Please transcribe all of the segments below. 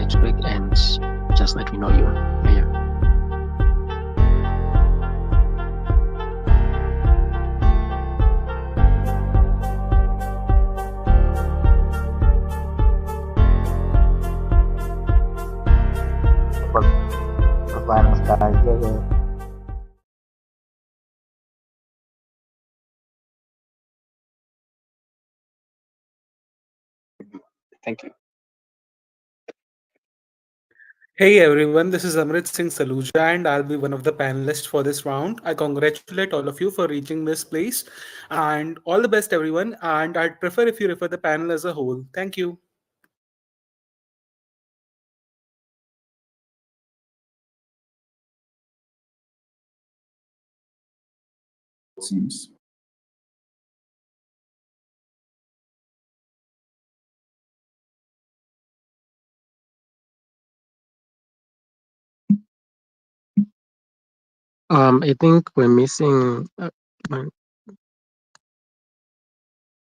network and just let me know you. Yeah. Finals, guys. Yeah. Thank you. Hey everyone, this is Amrit Singh Saluja, and I'll be one of the panelists for this round. I congratulate all of you for reaching this place, and all the best, everyone. And I'd prefer if you refer the panel as a whole. Thank you. Seems. I think we're missing.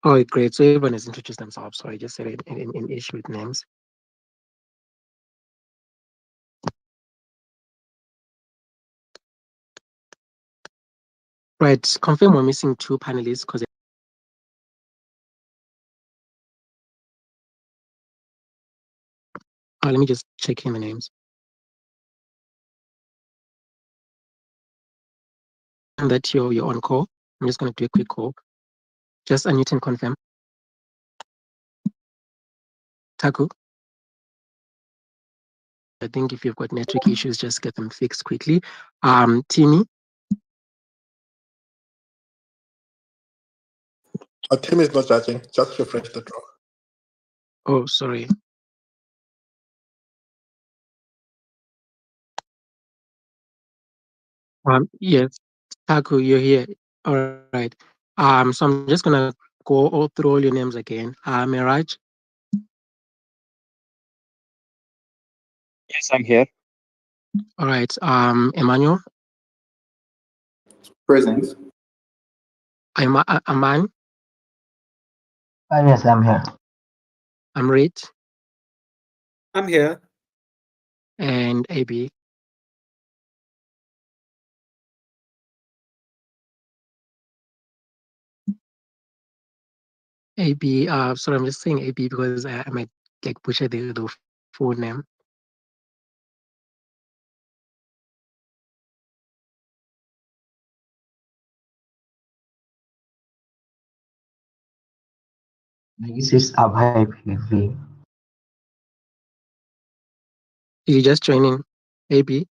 Oh, great. So everyone has introduced themselves. So I just said it in issue with names. Right. Confirm we're missing 2 panelists because. Let me just check in the names. And that you're on call. I'm just going to do a quick call. Just unmute and confirm. Taku. I think if you've got network issues, just get them fixed quickly. Timmy. Tim is not charging. Just refresh the draw. Oh, sorry. Yes, Taku, you're here. All right. So I'm just gonna go all through all your names again. Miraj. Yes, I'm here. All right. Emmanuel. Present. Aman. Yes, I'm here. Amrit. I'm here. And AB. AB. Sorry, I'm just saying AB because I might like butcher the full name. This is Abhayvir. You just joining, AB.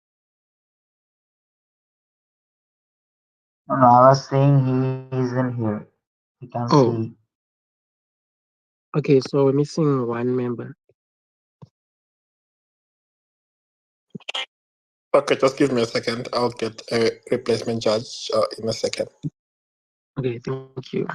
No, I was saying he isn't here. You can Oh, see. okay. So we're missing 1 member. Okay, just give me a second. I'll get a replacement judge in a second. Okay, thank you.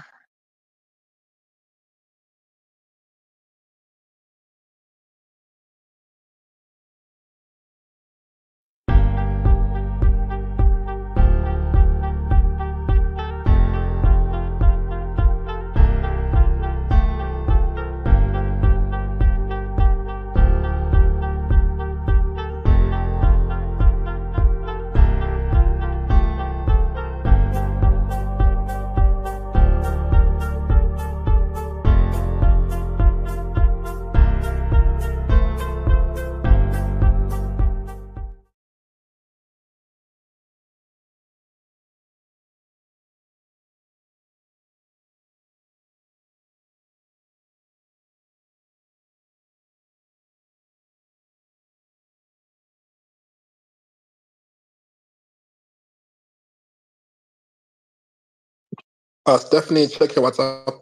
Stephanie, check your WhatsApp.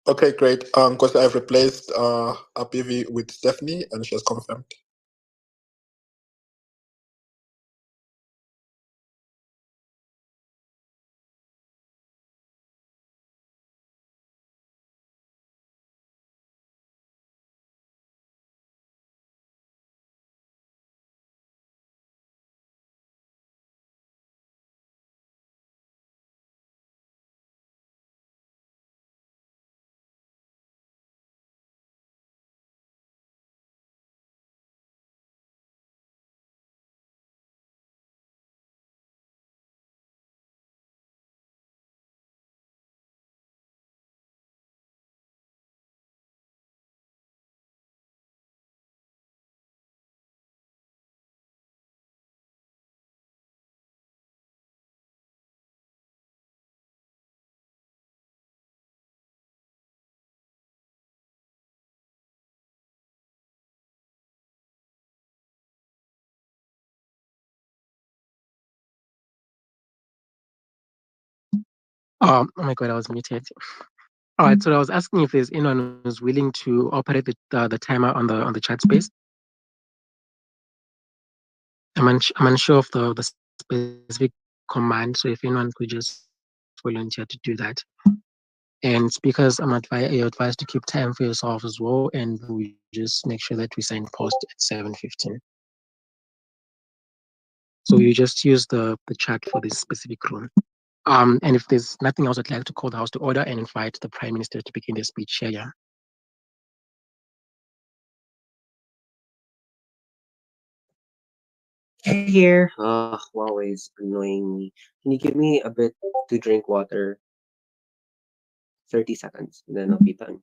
Okay, great. Because I've replaced PV with Stephanie, and she has confirmed. Oh my god, I was muted. All right, so I was asking if there's anyone who's willing to operate the timer on the chat space. I'm unsure of the specific command, so if anyone could just volunteer to do that. And speakers, you're advised to keep time for yourself as well, and we just make sure that we sign post at 7:15. So you just use the chat for this specific room. And if there's nothing else, I'd like to call the House to order and invite the Prime Minister to begin their speech. Yeah. Here. Always annoying me. Can you give me a bit to drink water? 30 seconds, and then I'll be done.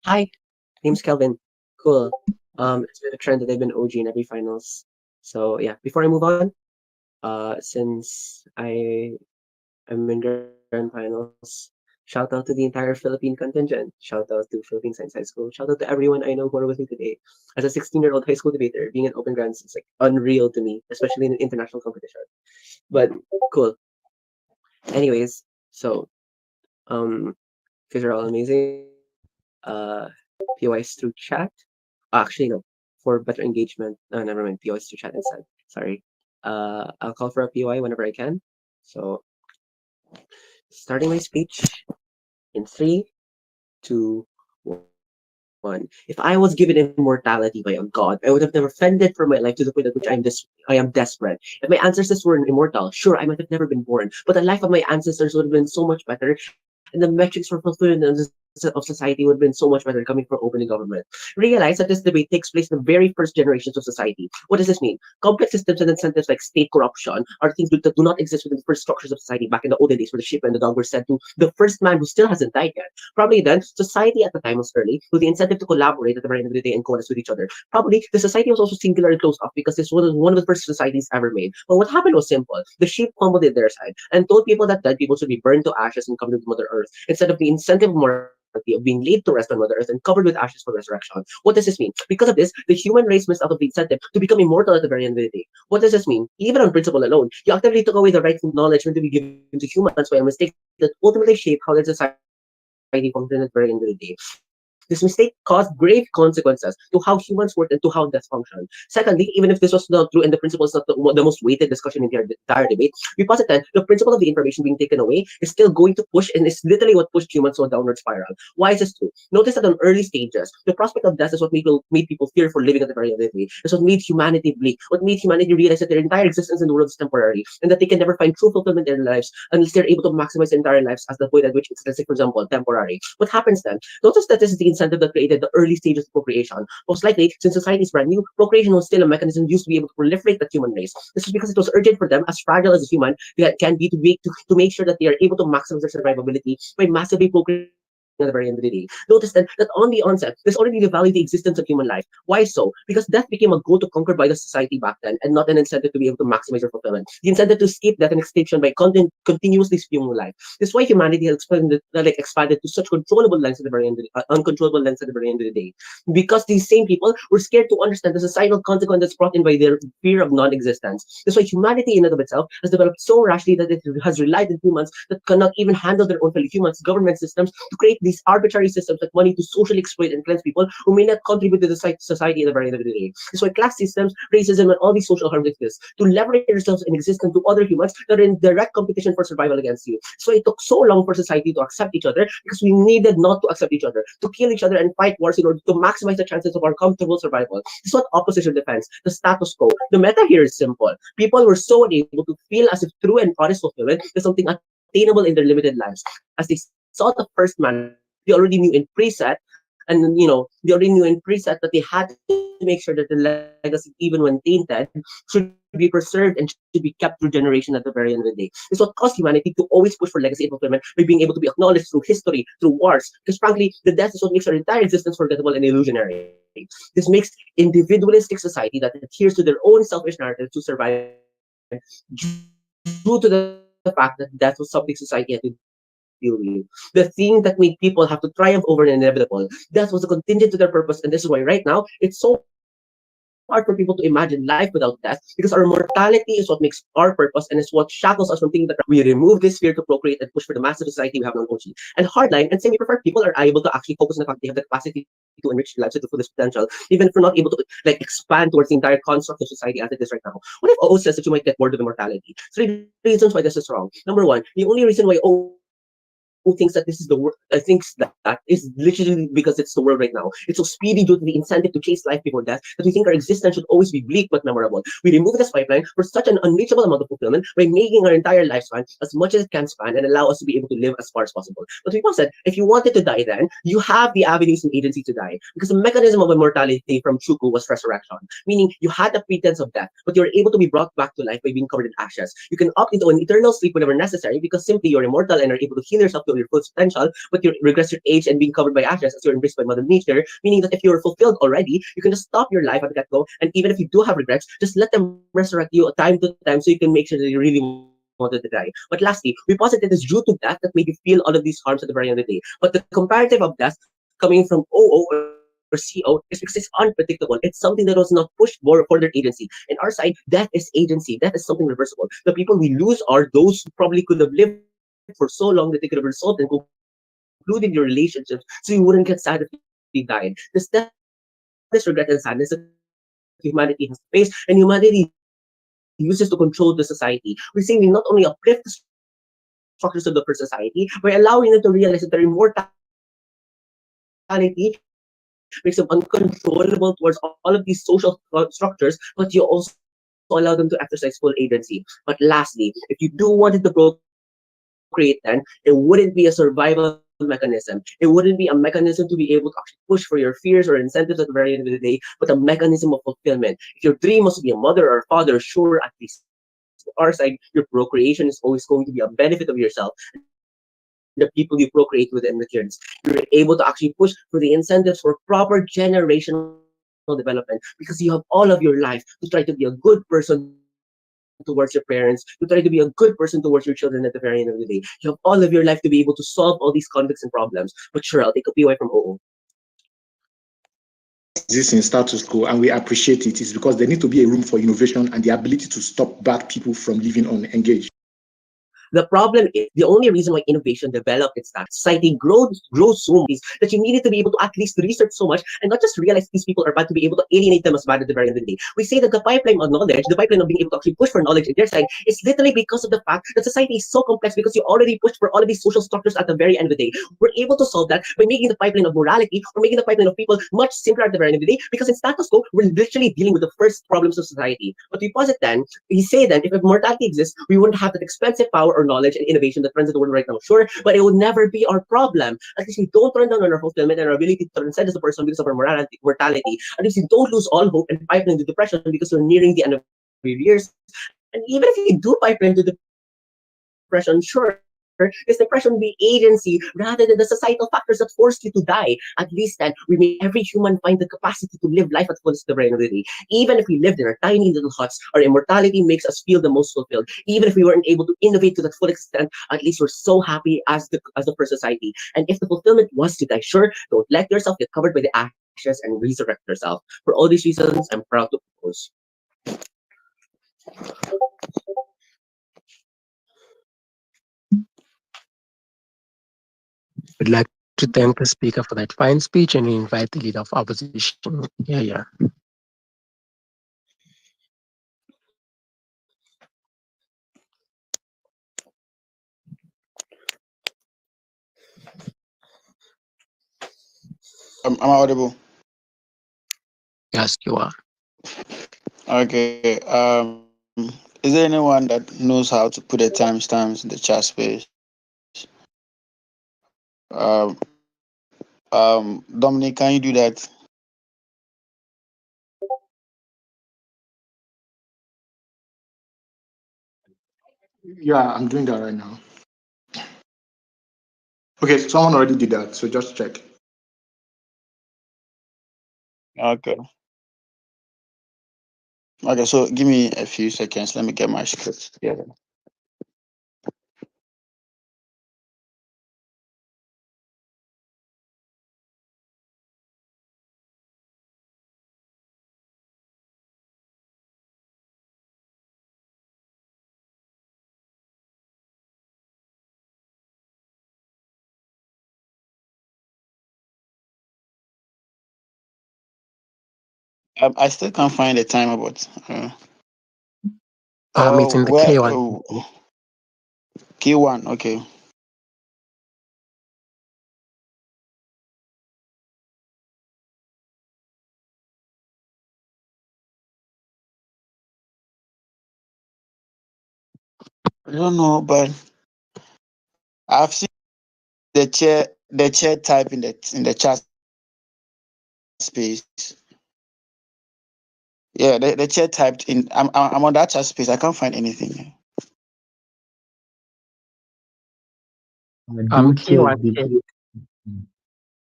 Hi, name's Kelvin. Cool. It's been a trend that I've been OG in every finals. So yeah, before I move on, since I'm in grand finals, shout out to the entire Philippine contingent. Shout out to Philippine Science High School. Shout out to everyone I know who are with me today. As a 16-year-old high school debater, being an open grants is like unreal to me, especially in an international competition. But cool. Anyways, so guys are all amazing. POIs through chat. Actually, no. For better engagement. No, never mind. POIs through chat instead. Sorry. I'll call for a POI whenever I can. So, starting my speech in 3, 2, 1. If I was given immortality by a god, I would have never fended for my life to the point at which I am desperate. If my ancestors were immortal, sure, I might have never been born, but the life of my ancestors would have been so much better, and the metrics for fulfillment of society would have been so much better coming from opening government. Realize that this debate takes place in the very first generations of society. What does this mean? Complex systems and incentives like state corruption are things that do not exist within the first structures of society back in the olden days where the sheep and the dog were sent to the first man who still hasn't died yet. Probably then, society at the time was early, with the incentive to collaborate at the very end of the day and coalesce with each other. Probably the society was also singular and closed off because this was one of the first societies ever made. But what happened was simple. The sheep humbled at their side and told people that dead people should be burned to ashes and covered with Mother Earth instead of the incentive of morality of being laid to rest on Mother Earth and covered with ashes for resurrection. What does this mean? Because of this, the human race missed out of the incentive to become immortal at the very end of the day. What does this mean? Even on principle alone, you actively took away the rightful knowledge meant to be given to humans by a mistake that ultimately shaped how their society functioned at the very end of the day. This mistake caused grave consequences to how humans work and to how death function. Secondly, even if this was not true and the principle is not the most weighted discussion in the entire debate, we posit that the principle of the information being taken away is still going to push and is literally what pushed humans to a downward spiral. Why is this true? Notice that on early stages, the prospect of death is what made people fearful living at the very end of the day. It's what made humanity bleak, what made humanity realize that their entire existence in the world is temporary and that they can never find true fulfillment in their lives unless they're able to maximize their entire lives as the point at which it's, let's say, for example, temporary. What happens then? Notice that this is the incentive that created the early stages of procreation. Most likely, since society is brand new, procreation was still a mechanism used to be able to proliferate the human race. This is because it was urgent for them, as fragile as a human can be, to make sure that they are able to maximize their survivability by massively procreating at the very end of the day. Notice then that on the onset, this already devalued the existence of human life. Why so? Because death became a goal to conquer by the society back then, and not an incentive to be able to maximize your fulfillment. The incentive to escape death and extinction by continuously spewing life. This is why humanity has expanded to such controllable lengths at the very end, uncontrollable lengths at the very end of the day. Because these same people were scared to understand the societal consequences brought in by their fear of non-existence. That's why humanity in and of itself has developed so rashly that it has relied on humans that cannot even handle their own fellow humans, government systems, to create these arbitrary systems like money to socially exploit and cleanse people who may not contribute to the society at the very end of the day. That's why class systems, racism, and all these social harms exist, to leverage yourselves and existence to other humans that are in direct competition for survival against you. So it took so long for society to accept each other because we needed not to accept each other, to kill each other and fight wars in order to maximize the chances of our comfortable survival. This is what opposition defends, the status quo. The meta here is simple. People were so unable to feel as if true and honest fulfillment is something attainable in their limited lives. As they saw the first man, they already knew in preset, and they already knew in preset that they had to make sure that the legacy, even when tainted, should be preserved and should be kept through generation at the very end of the day. This is what caused humanity to always push for legacy and fulfillment by being able to be acknowledged through history, through wars. Because frankly, the death is what makes our entire existence forgettable and illusionary. This makes individualistic society that adheres to their own selfish narrative to survive just as important. due to the fact that that was something society had to deal with. The thing that made people have to triumph over the inevitable. That was a contingent to their purpose, and this is why right now it's so hard for people to imagine life without death, because our mortality is what makes our purpose and is what shackles us from thinking that we remove this fear to procreate and push for the massive society we have now in Ochi. And hardline and semi-preferred people are able to actually focus on the fact they have the capacity to enrich their lives to the fullest potential, even if we're not able to expand towards the entire construct of society as it is right now. What if OO says that you might get bored of immortality? Three reasons why this is wrong. Number one, the only reason why OO thinks that this is the world, thinks that is literally because it's the world right now. It's so speedy due to the incentive to chase life before death that we think our existence should always be bleak but memorable. We remove this pipeline for such an unreachable amount of fulfillment by making our entire lifespan as much as it can span and allow us to be able to live as far as possible. But people said, if you wanted to die then, you have the avenues and agency to die. Because the mechanism of immortality from Chukwu was resurrection, meaning you had the pretense of death, but you were able to be brought back to life by being covered in ashes. You can opt into an eternal sleep whenever necessary because simply you're immortal and are able to heal yourself to your full potential, but you regress your age and being covered by ashes as you're embraced by Mother Nature, meaning that if you're fulfilled already, you can just stop your life at the get-go, and even if you do have regrets, just let them resurrect you time to time so you can make sure that you really wanted to die. But lastly, we posit that it's due to death that made you feel all of these harms at the very end of the day. But the comparative of death coming from OO or CO is because it's unpredictable. It's something that was not pushed for further agency. In our side, death is agency. Death is something reversible. The people we lose are those who probably could have lived for so long that they could have resolved and concluded your relationships so you wouldn't get sad if you died. This death is regret and sadness that humanity has to face, and humanity uses to control the society. We're saying we not only uplift the structures of the first society, by allowing them to realize that their immortality, by allowing them to realize that their immortality makes them uncontrollable towards all of these social structures, but you also allow them to exercise full agency. But lastly, if you do want it to procreate, then it wouldn't be a survival mechanism. It wouldn't be a mechanism to be able to actually push for your fears or incentives at the very end of the day. But a mechanism of fulfillment. If you do find the capacity to live life at fullest the very end of the day, but a mechanism of fulfillment. If your dream was to be a mother or father, sure, at least on our side, your procreation is always going to be a benefit of yourself and the people you procreate with and the kids. You're able to actually push for the incentives for proper generational development because you have all of your life to try to be a good person towards your parents, to try to be a good person towards your children at the very end of the day. You have all of your life to be able to solve all these conflicts and problems. But sure, I'll take a POI from OO. Exists in status quo, and we appreciate it, is because there need to be a room for innovation and the ability to stop bad people from living unengaged. The problem is the only reason why innovation developed is that society grows so much that you needed to be able to at least research so much and not just realize these people are bad to be able to alienate them as bad at the very end of the day. We say that the pipeline of knowledge, the pipeline of being able to actually push for knowledge in their side, is literally because of the fact that society is so complex because you already pushed for all of these social structures at the very end of the day. We're able to solve that by making the pipeline of morality or making the pipeline of people much simpler at the very end of the day, because in status quo, we're literally dealing with the first problems of society. But we posit then, we say then, if mortality exists, we wouldn't have that expensive power or knowledge and innovation that runs in the world right now. Sure, but it would never be our problem. At least we don't run down on our fulfillment and our ability to transcend as a person because of our mortality. At least you don't lose all hope and pipeline to depression because you're nearing the end of your years. And even if you do pipeline to depression, sure, this depression will be agency rather than the societal factors that forced you to die. At least then, we make every human find the capacity to live life at fullest at the very end of the day. Even if we lived in our tiny little huts, our immortality makes us feel the most fulfilled. Even if we weren't able to innovate to that full extent, at least we're so happy as the first society. And if the fulfillment was to die, sure, don't let yourself get covered by the ashes and resurrect yourself. For all these reasons, I'm proud to propose. We'd like to thank the speaker for that fine speech and we invite the leader of opposition. Yeah. Am I audible? Yes, you are. Okay. Is there anyone that knows how to put a timestamps in the chat space? Dominic, can you do that? Yeah, I'm doing that right now. Okay, someone already did that, so just check. Okay. Okay, so give me a few seconds. Let me get my script together. I still can't find the timer, but It's in the where K1. K1, okay. I don't know, but I've seen the chair type in the chat space. Yeah, the chair typed in. I'm on that chat space. I can't find anything. Do K1. check the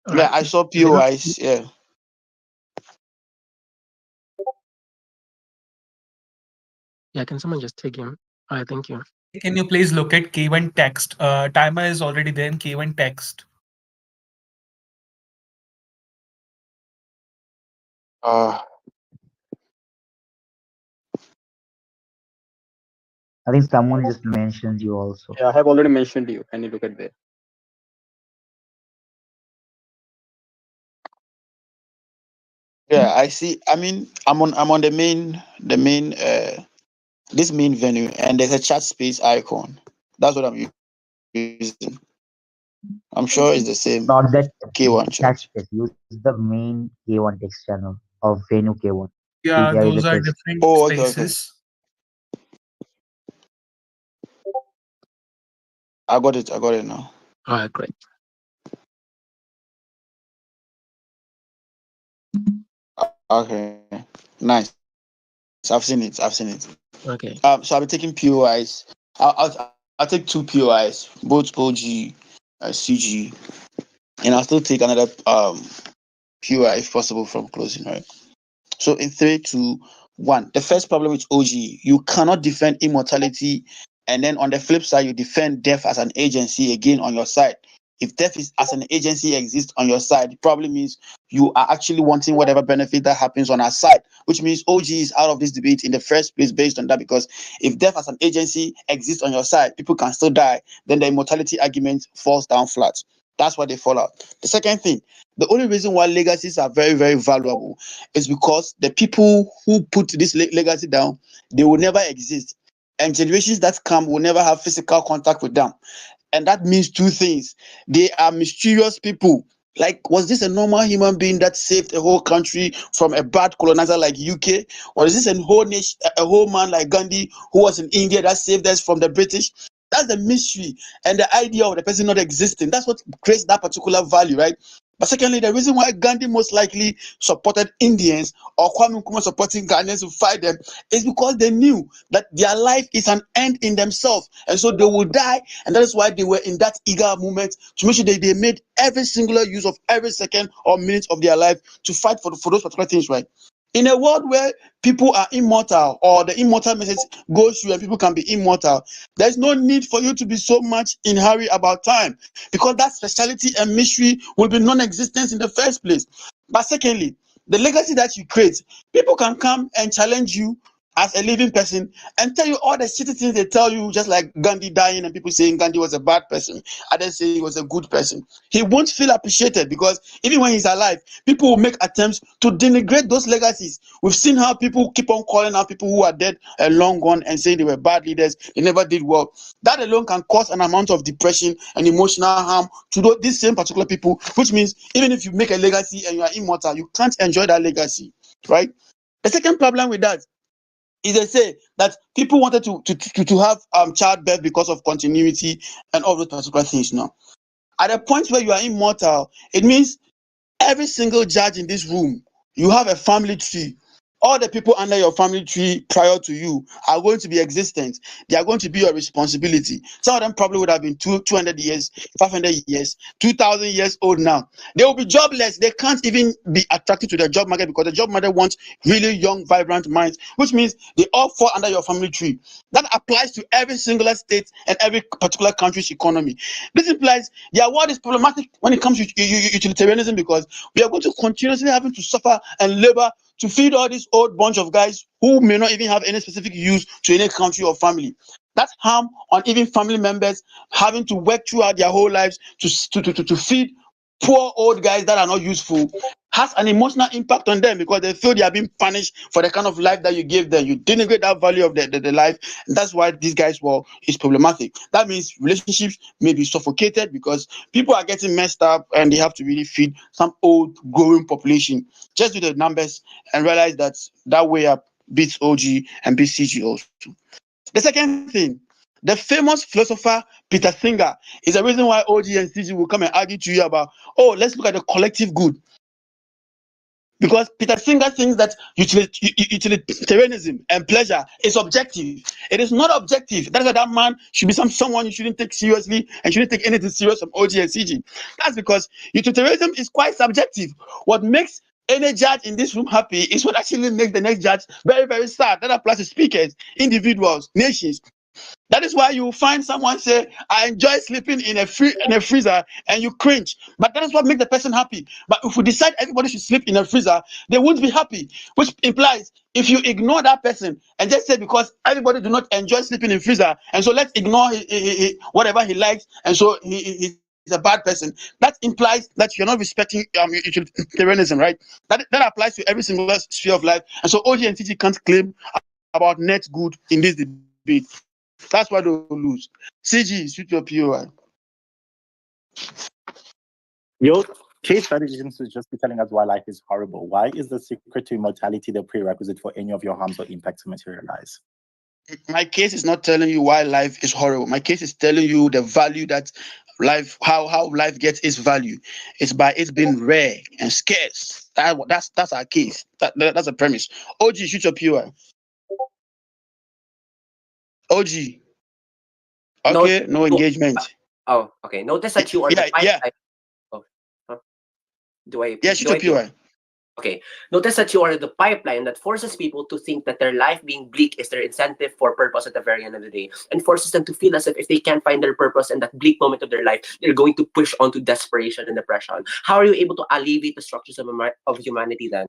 Yeah, Alright. I saw Is it not? POIs. Yeah. Yeah, can someone just take him? Alright, thank you. Can you please look at K1 text? Timer is already there in K1 text. Uh, I think someone just mentioned you also. Yeah, I have already mentioned you. Can you look at there? yeah, I see. I mean, I'm on the main this main venue, and there's a chat space icon. That's what I'm using. I'm sure it's the same Not that K1 chat chat. space. Use the main K1 text channel of Venue K1. See, Yeah, there is a those are text. different Oh, okay. spaces. I got it. I got it now. Alright, great. Okay, nice. I've seen it. I've seen it. Okay. So I'll be taking POIs. I'll take two POIs, both OG, CG, and I'll still take another POI if possible from closing. Right. So in 3, 2, 1. The first problem with OG, you cannot defend immortality, and then on the flip side, you defend death as an agency again on your side. If death is as an agency exists on your side, it probably means you are actually wanting whatever benefit that happens on our side, which means OG is out of this debate in the first place based on that. Because if death as an agency exists on your side, people can still die, then the immortality argument falls down flat. That's why they fall out. The second thing, the only reason why legacies are very, very valuable is because the people who put this legacy down, they will never exist. And generations that come will never have physical contact with them. And that means two things. They are mysterious people. Like, was this a normal human being that saved a whole country from a bad colonizer like UK? Or is this a whole man like Gandhi who was in India that saved us from the British? That's the mystery and the idea of the person not existing. That's what creates that particular value, right? But secondly, the reason why Gandhi most likely supported Indians or Kwame Nkrumah supporting Ghanaians to fight them is because they knew that their life is an end in themselves. And so they will die. And that is why they were in that eager moment to make sure that they made every singular use of every second or minute of their life to fight for those particular things, right? In a world where people are immortal or the immortal message goes through and people can be immortal, there's no need for you to be so much in hurry about time because that speciality and mystery will be non-existent in the first place. But secondly, the legacy that you create, people can come and challenge you as a living person and tell you all the shitty things they tell you, just like Gandhi dying and people saying Gandhi was a bad person, others say he was a good person. He won't feel appreciated because even when he's alive, people will make attempts to denigrate those legacies. We've seen how people keep on calling out people who are dead and long gone and saying they were bad leaders, they never did well. That alone can cause an amount of depression and emotional harm to these same particular people, which means even if you make a legacy and you are immortal, you can't enjoy that legacy, right? The second problem with that is they say that people wanted to have childbirth because of continuity and all those particular things. Now, at a point where you are immortal, it means every single judge in this room, you have a family tree. All the people under your family tree prior to you are going to be existent. They are going to be your responsibility. Some of them probably would have been 200 years, 500 years, 2,000 years old now. They will be jobless. They can't even be attracted to the job market because the job market wants really young, vibrant minds, which means they all fall under your family tree. That applies to every single state and every particular country's economy. This implies their world is problematic when it comes to utilitarianism because we are going to continuously having to suffer and labor to feed all this old bunch of guys who may not even have any specific use to any country or family. That harm on even family members having to work throughout their whole lives to feed poor old guys that are not useful has an emotional impact on them because they feel they are being punished for the kind of life that you gave them. You denigrate that value of the life. And that's why these guys were is problematic. That means relationships may be suffocated because people are getting messed up and they have to really feed some old growing population. Just do the numbers and realize that that way up beats OG and beats CG also. The second thing, the famous philosopher Peter Singer is the reason why OG and CG will come and argue to you about, oh, let's look at the collective good. Because Peter Singer thinks that utilitarianism and pleasure is objective. It is not objective. That's why that man should be someone you shouldn't take seriously and shouldn't take anything serious from OG and CG. That's because utilitarianism is quite subjective. What makes any judge in this room happy is what actually makes the next judge very, very sad. That applies to speakers, individuals, nations. That is why you will find someone say, I enjoy sleeping in a freezer, and you cringe. But that is what makes the person happy. But if we decide everybody should sleep in a freezer, they won't be happy. Which implies if you ignore that person and just say because everybody do not enjoy sleeping in freezer, and so let's ignore whatever he likes, and so he's a bad person. That implies that you're not respecting utilitarianism, right? That applies to every single sphere of life. And so OG and TG can't claim about net good in this debate. That's why they'll lose. CG, shoot your POI. Your case strategy seems to just be telling us why life is horrible. Why is the secret to immortality the prerequisite for any of your harms or impacts to materialize? My case is not telling you why life is horrible. My case is telling you the value that life, how life gets its value. It's by it being rare and scarce. That's our case. That's a premise. OG, shoot your POI. OG. Okay, no engagement. Oh, okay. Notice that you are the pipeline. Yeah. Oh, huh? Do I? Yeah, shoot your POI. Okay. Notice that you are the pipeline that forces people to think that their life being bleak is their incentive for purpose at the very end of the day, and forces them to feel as if they can't find their purpose in that bleak moment of their life, they're going to push on to desperation and depression. How are you able to alleviate the structures of humanity then?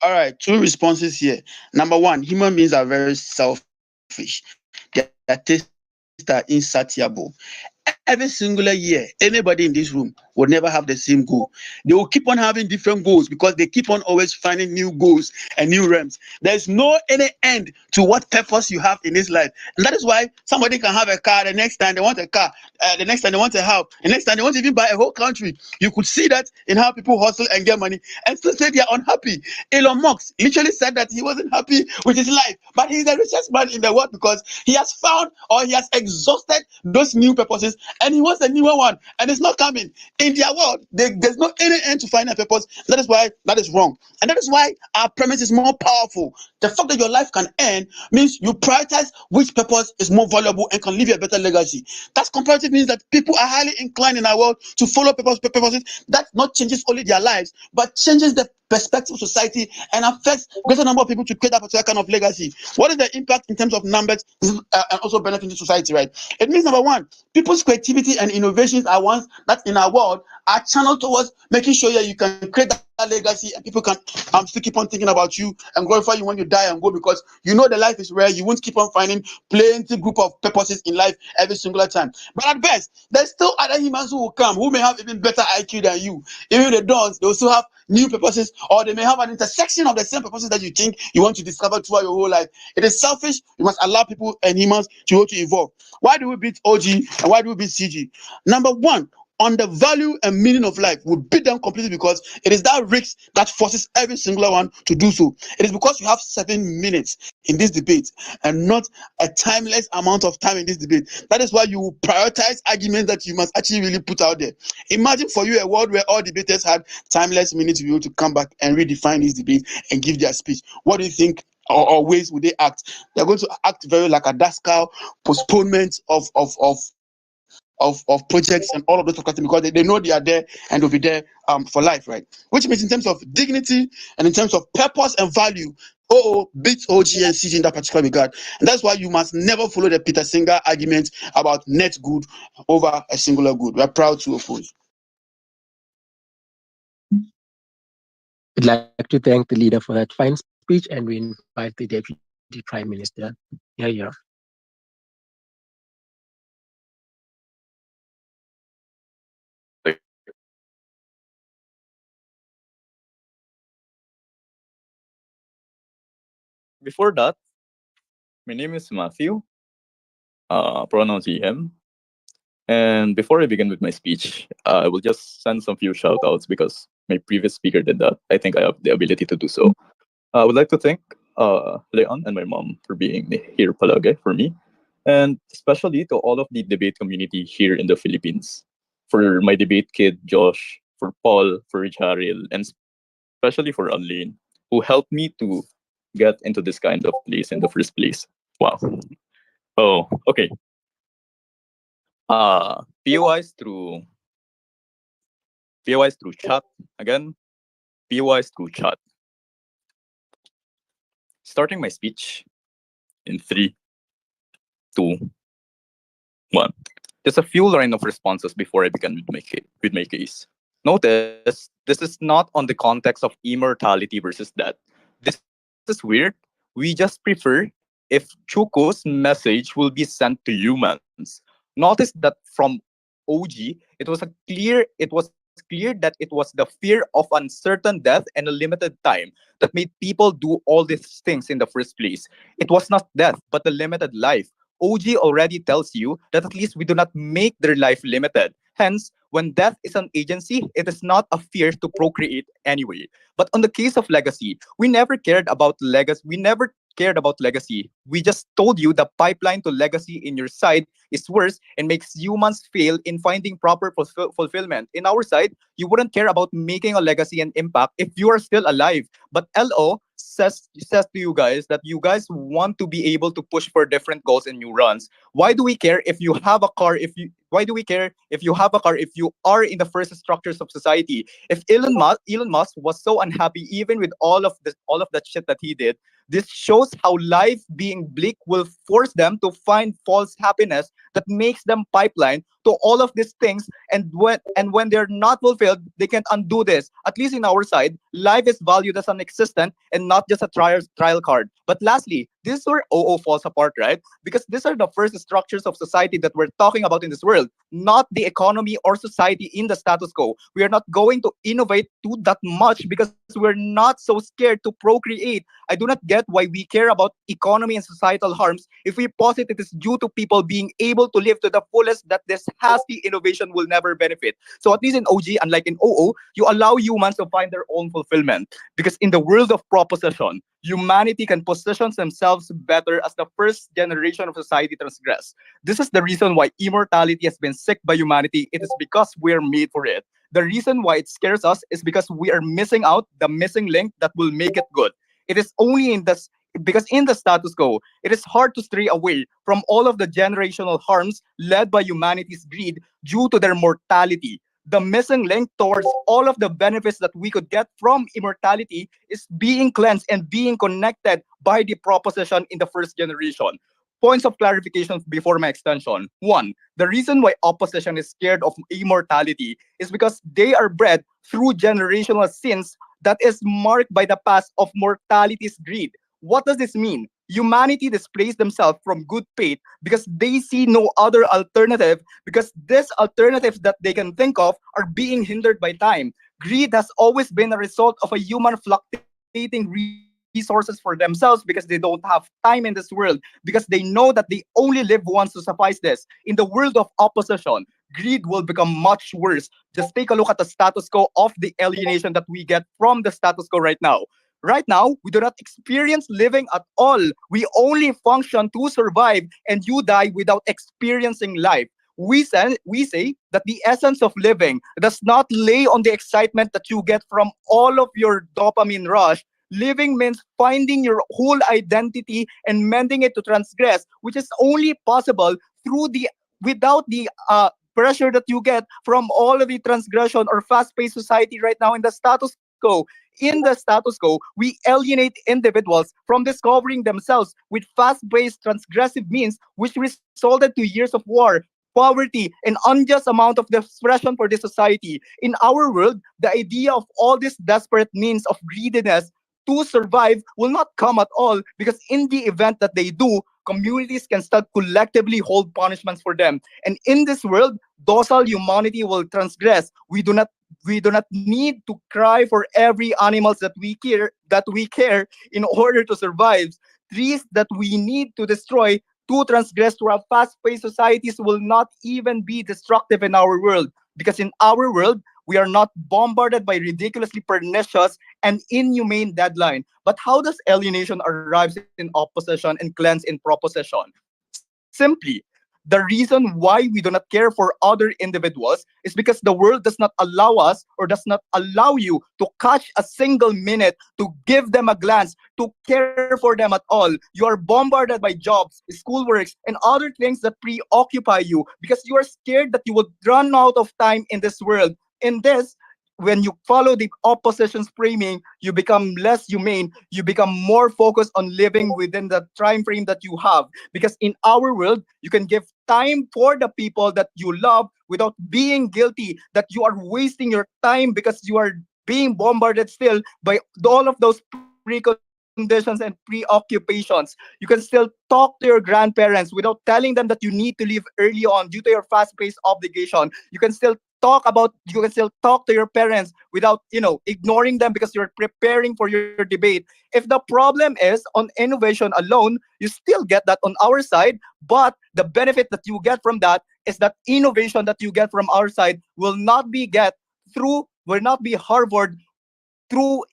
All right, two responses here. Number one, human beings are very selfish. Their tastes are insatiable. Every singular year, anybody in this room will never have the same goal. They will keep on having different goals because they keep on always finding new goals and new realms. There's no any end to what purpose you have in this life. And that is why somebody can have a car, the next time they want a car, the next time they want a house, the next time they want to even buy a whole country. You could see that in how people hustle and get money and still say they are unhappy. Elon Musk literally said that he wasn't happy with his life, but he's the richest man in the world because he has found or he has exhausted those new purposes and he wants a newer one and it's not coming. In their world, there's no any end to find a purpose. That is why that is wrong. And that is why our premise is more powerful. The fact that your life can end means you prioritize which purpose is more valuable and can leave you a better legacy. That's comparative means that people are highly inclined in our world to follow purposes that not changes only their lives, but changes the perspective of society and affects greater number of people to create that particular kind of legacy. What is the impact in terms of numbers and also benefiting society, right? It means number one, people's creativity and innovations are ones that in our world are channeled towards making sure that you can create that legacy and people can still keep on thinking about you and glorify you when you die and go because you know the life is rare. You won't keep on finding plenty group of purposes in life every single time. But at best, there's still other humans who will come who may have even better IQ than you. Even the dons, they will still have new purposes, or they may have an intersection of the same purposes that you think you want to discover throughout your whole life. It is selfish. You must allow people and humans to evolve. Why do we beat OG and why do we beat CG? Number one, on the value and meaning of life, we beat them completely because it is that risk that forces every single one to do so. It is because you have 7 minutes in this debate and not a timeless amount of time in this debate. That is why you prioritize arguments that you must actually really put out there. Imagine for you a world where all debaters had timeless minutes to be able to come back and redefine this debate and give their speech. What do you think? Or ways would they act? They're going to act very like a daskal postponement of projects and all of those because they know they are there and they'll be there for life, right? Which means in terms of dignity and in terms of purpose and value, beats OG and CG in that particular regard. And that's why you must never follow the Peter Singer argument about net good over a singular good. We're proud to oppose. We'd like to thank the leader for that fine speech and we invite the Deputy Prime Minister. Yeah. Before that, my name is Matthew, pronouns he, him. And before I begin with my speech, I will just send some few shout outs because my previous speaker did that. I think I have the ability to do so. I would like to thank Leon and my mom for being here palagi for me, and especially to all of the debate community here in the Philippines. For my debate kid, Josh, for Paul, for Jaril, and especially for Anlene, who helped me to get into this kind of place in the first place. Wow. Oh, okay. POIs through chat again. POIs through chat. Starting my speech in 3, 2, 1. Just a few line of responses before I begin with my case. Notice this is not on the context of immortality versus death. This is weird. We just prefer if Chuku's message will be sent to humans. Notice that from OG, it was clear that it was the fear of uncertain death and a limited time that made people do all these things in the first place. It was not death, but the limited life. OG already tells you that at least we do not make their life limited. Hence, when death is an agency, it is not a fear to procreate anyway. But on the case of legacy, we never cared about legacy. We never cared about legacy. We just told you the pipeline to legacy in your side is worse and makes humans fail in finding proper fulfillment. In our side, you wouldn't care about making a legacy and impact if you are still alive. But LO says to you guys that you guys want to be able to push for different goals and new runs. Why do we care if you have a car? Why do we care if you have a car if you are in the first structures of society? If Elon Musk was so unhappy even with all of that shit that he did, this shows how life being bleak will force them to find false happiness that makes them pipeline to all of these things. And when they're not fulfilled, they can't undo this. At least in our side, life is valued as an existent and not just a trial card. But lastly, this is where OO falls apart, right? Because these are the first structures of society that we're talking about in this world, not the economy or society in the status quo. We are not going to innovate too that much because we're not so scared to procreate. I do not get why we care about economy and societal harms if we posit it is due to people being able to live to the fullest that this hasty innovation will never benefit. So at least in OG, unlike in OO, you allow humans to find their own fulfillment. Because in the world of proposition, humanity can position themselves better as the first generation of society transgress. This is the reason why immortality has been sick by humanity. It is because we're made for it. The reason why it scares us is because we are missing out the missing link that will make it good. It is only in this because in the status quo, it is hard to stray away from all of the generational harms led by humanity's greed due to their mortality. The missing link towards all of the benefits that we could get from immortality is being cleansed and being connected by the proposition in the first generation. Points of clarification before my extension. One, the reason why opposition is scared of immortality is because they are bred through generational sins that is marked by the past of mortality's greed. What does this mean? Humanity displays themselves from good faith because they see no other alternative, because these alternatives that they can think of are being hindered by time. Greed has always been a result of a human fluctuating resources for themselves because they don't have time in this world, because they know that they only live once to suffice this. In the world of opposition, greed will become much worse. Just take a look at the status quo of the alienation that we get from the status quo right now. Right now, we do not experience living at all. We only function to survive, and you die without experiencing life. We say that the essence of living does not lay on the excitement that you get from all of your dopamine rush. Living means finding your whole identity and mending it to transgress, which is only possible through the without the pressure that you get from all of the transgression or fast-paced society right now in the status quo. In the status quo, we alienate individuals from discovering themselves with fast-paced transgressive means, which resulted to years of war, poverty, and unjust amount of depression for this society. In our world, the idea of all these desperate means of greediness to survive will not come at all, because in the event that they do, communities can still collectively hold punishments for them. And in this world, docile humanity will transgress. We do not need to cry for every animals that we care in order to survive. Trees that we need to destroy to transgress to our fast-paced societies will not even be destructive in our world, because in our world we are not bombarded by ridiculously pernicious and inhumane deadline. But how does alienation arrives in opposition and cleanse in proposition? Simply, the reason why we do not care for other individuals is because the world does not allow us, or does not allow you to catch a single minute to give them a glance, to care for them at all. You are bombarded by jobs, schoolworks, and other things that preoccupy you because you are scared that you will run out of time in this world. In this, when you follow the opposition's framing, you become less humane. You become more focused on living within the time frame that you have. Because in our world, you can give time for the people that you love without being guilty that you are wasting your time because you are being bombarded still by all of those preconditions and preoccupations. You can still talk to your grandparents without telling them that you need to leave early on due to your fast-paced obligation. You can still talk to your parents without ignoring them because you're preparing for your debate. If the problem is on innovation alone, you still get that on our side, but the benefit that you get from that is that innovation that you get from our side will not be harbored through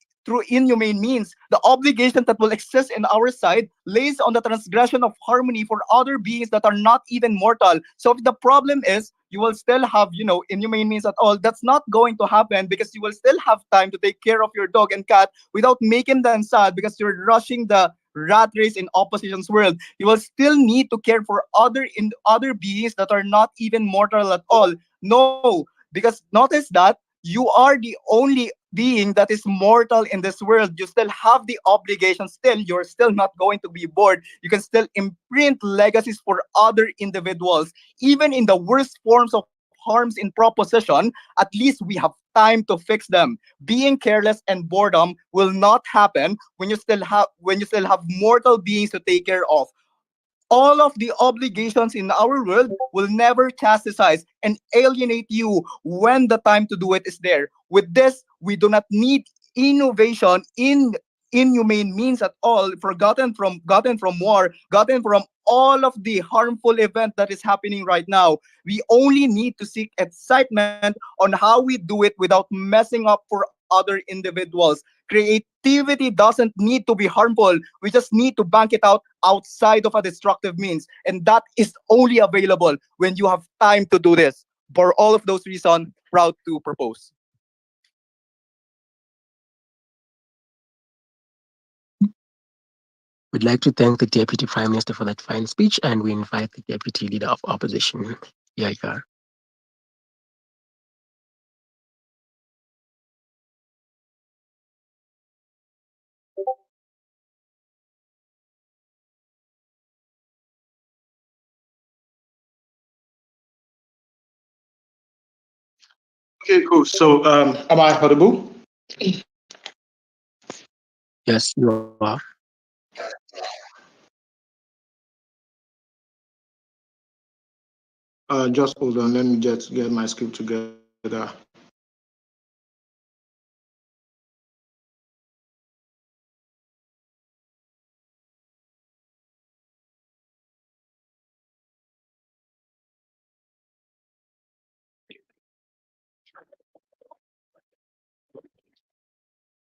inhumane means. The obligation that will exist in our side lays on the transgression of harmony for other beings that are not even mortal. So if the problem is you will still have inhumane means at all, that's not going to happen because you will still have time to take care of your dog and cat without making them sad because you're rushing the rat race in opposition's world. You will still need to care for other beings that are not even mortal at all. No, because notice that you are the only being that is mortal in this world. You still have the obligation. Still, you're still not going to be bored. You can still imprint legacies for other individuals. Even in the worst forms of harms in proposition, at least we have time to fix them. Being careless and boredom will not happen when you still have mortal beings to take care of. All of the obligations in our world will never chastise and alienate you when the time to do it is there. With this, we do not need innovation in inhumane means at all, gotten from war, gotten from all of the harmful event that is happening right now. We only need to seek excitement on how we do it without messing up for other individuals. Creativity doesn't need to be harmful. We just need to bank it out outside of a destructive means. And that is only available when you have time to do this. For all of those reasons, proud to propose. We'd like to thank the Deputy Prime Minister for that fine speech, and we invite the Deputy Leader of Opposition, Yaigar. Okay, cool. So, am I audible? Yes, you are. Just hold on. Let me just get my script together.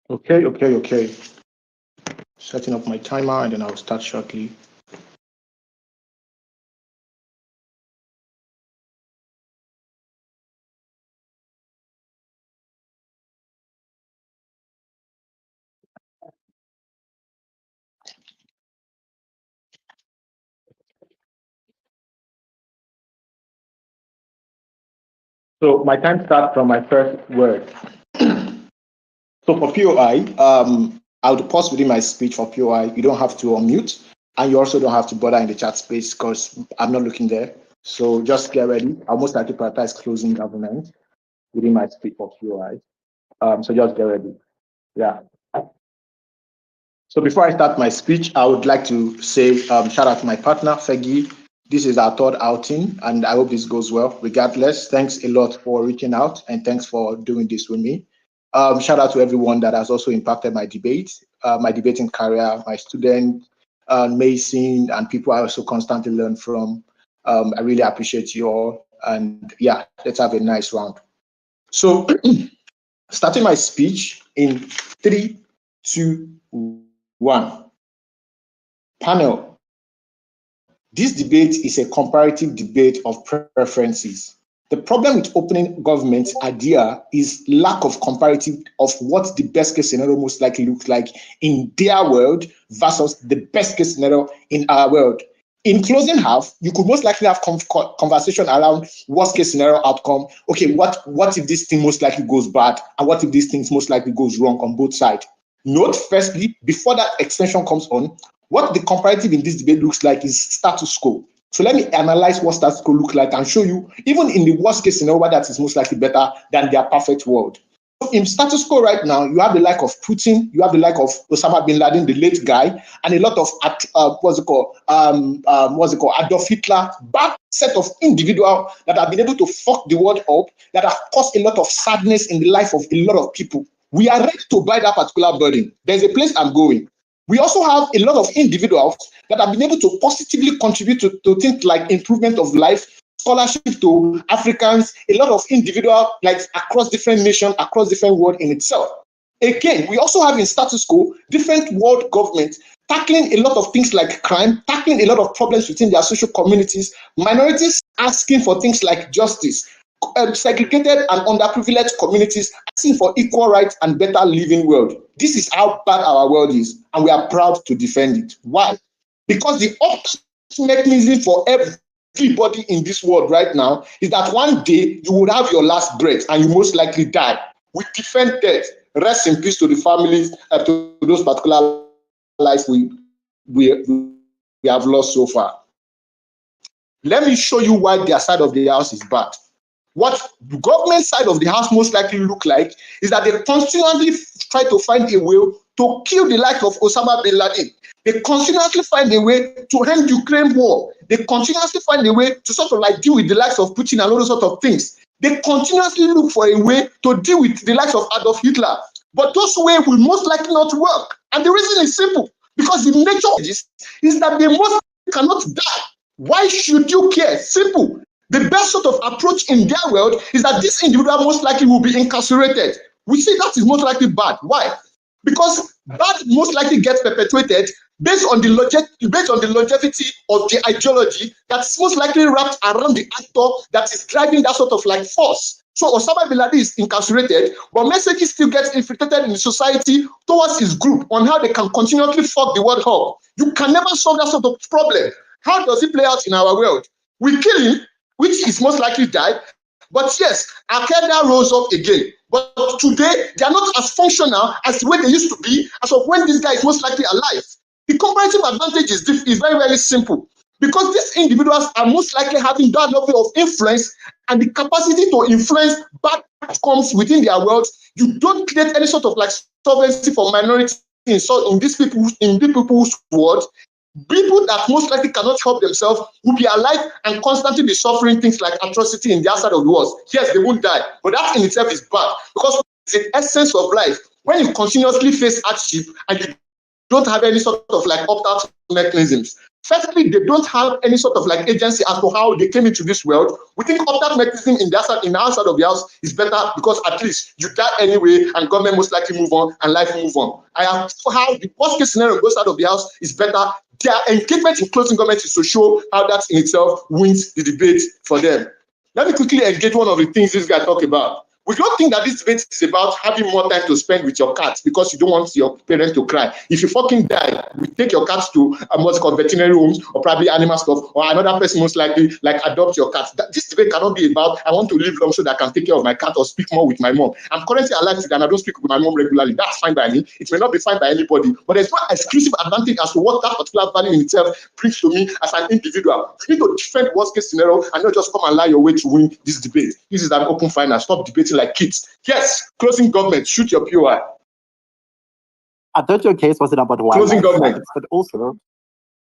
Okay. Setting up my timer, and then I'll start shortly. So my time starts from my first word. So for POI, I would pause within my speech for POI. You don't have to unmute, and you also don't have to bother in the chat space because I'm not looking there. So just get ready. I'll most likely prioritize closing government within my speech for POI. So just get ready. Yeah. So before I start my speech, I would like to say shout out to my partner, Fegi. This is our third outing, and I hope this goes well. Regardless, thanks a lot for reaching out, and thanks for doing this with me. Shout out to everyone that has also impacted my debate, my debating career, my student, Mason, and people I also constantly learn from. I really appreciate you all. And yeah, let's have a nice round. So starting my speech in 3, 2, 1. Panel. This debate is a comparative debate of preferences. The problem with opening government idea is lack of comparative of what the best case scenario most likely looks like in their world versus the best case scenario in our world. In closing half, you could most likely have conversation around worst case scenario outcome. Okay, what if this thing most likely goes bad, and what if this thing most likely goes wrong on both sides? Note, firstly, before that extension comes on, what the comparative in this debate looks like is status quo. So let me analyze what status quo looks like and show you, even in the worst case scenario, why that is most likely better than their perfect world. In status quo right now, you have the like of Putin, you have the like of Osama bin Laden, the late guy, and a lot of Adolf Hitler, bad set of individuals that have been able to fuck the world up, that have caused a lot of sadness in the life of a lot of people. We are ready to buy that particular burden. There's a place I'm going. We also have a lot of individuals that have been able to positively contribute to things like improvement of life, scholarship to Africans, a lot of individuals like across different nations, across different world in itself. Again, we also have in status quo different world governments tackling a lot of things like crime, tackling a lot of problems within their social communities, minorities asking for things like justice, segregated and underprivileged communities asking for equal rights and better living world. This is how bad our world is, and we are proud to defend it. Why? Because the ultimate mechanism for everybody in this world right now is that one day you will have your last breath and you most likely die. We defend death. Rest in peace to the families, to those particular lives we have lost so far. Let me show you why their side of the house is bad. What the government side of the house most likely look like is that they continually try to find a way to kill the life of Osama bin Laden. They continuously find a way to end Ukraine war. They continuously find a way to sort of like deal with the likes of Putin and all those sort of things. They continuously look for a way to deal with the likes of Adolf Hitler. But those ways will most likely not work. And the reason is simple. Because the nature of this is that they most cannot die. Why should you care? Simple. The best sort of approach in their world is that this individual most likely will be incarcerated. We say that is most likely bad. Why? Because that most likely gets perpetuated based on the longevity of the ideology that's most likely wrapped around the actor that is driving that sort of like force. So Osama bin Laden is incarcerated, but messages still get infiltrated in the society towards his group on how they can continuously fuck the world up. You can never solve that sort of problem. How does it play out in our world? We kill him, which is most likely died. But yes, Al-Qaeda rose up again. But today, they are not as functional as the way they used to be as of when this guy is most likely alive. The comparative advantage is very, very simple. Because these individuals are most likely having that level of influence and the capacity to influence bad outcomes within their world. You don't create any sort of like sovereignty for minorities in these people's world. People that most likely cannot help themselves will be alive and constantly be suffering things like atrocity in the outside of the world. Yes, they won't die, but that in itself is bad because it's the essence of life. When you continuously face hardship and you don't have any sort of like opt-out mechanisms. Firstly, they don't have any sort of like agency as to how they came into this world. We think opt-out mechanism in the outside of the house is better because at least you die anyway and government most likely move on and life move on. I have how the worst case scenario goes out of the house is better. Their engagement in closing government is to show how that in itself wins the debate for them. Let me quickly engage one of the things this guy talked about. We don't think that this debate is about having more time to spend with your cats because you don't want your parents to cry. If you fucking die, we take your cats to what's called veterinary homes or probably animal stuff, or another person most likely like adopt your cat. This debate cannot be about I want to live long so that I can take care of my cat or speak more with my mom. I'm currently alive today and I don't speak with my mom regularly. That's fine by me. It may not be fine by anybody, but there's no exclusive advantage as to what that particular value in itself brings to me as an individual. You need to defend worst case scenario and not just come and lie your way to win this debate. This is an open final. Stop debating like kids. Yes, closing government, shoot your POI. I thought your case wasn't about Closing wildlife government. rights, but also,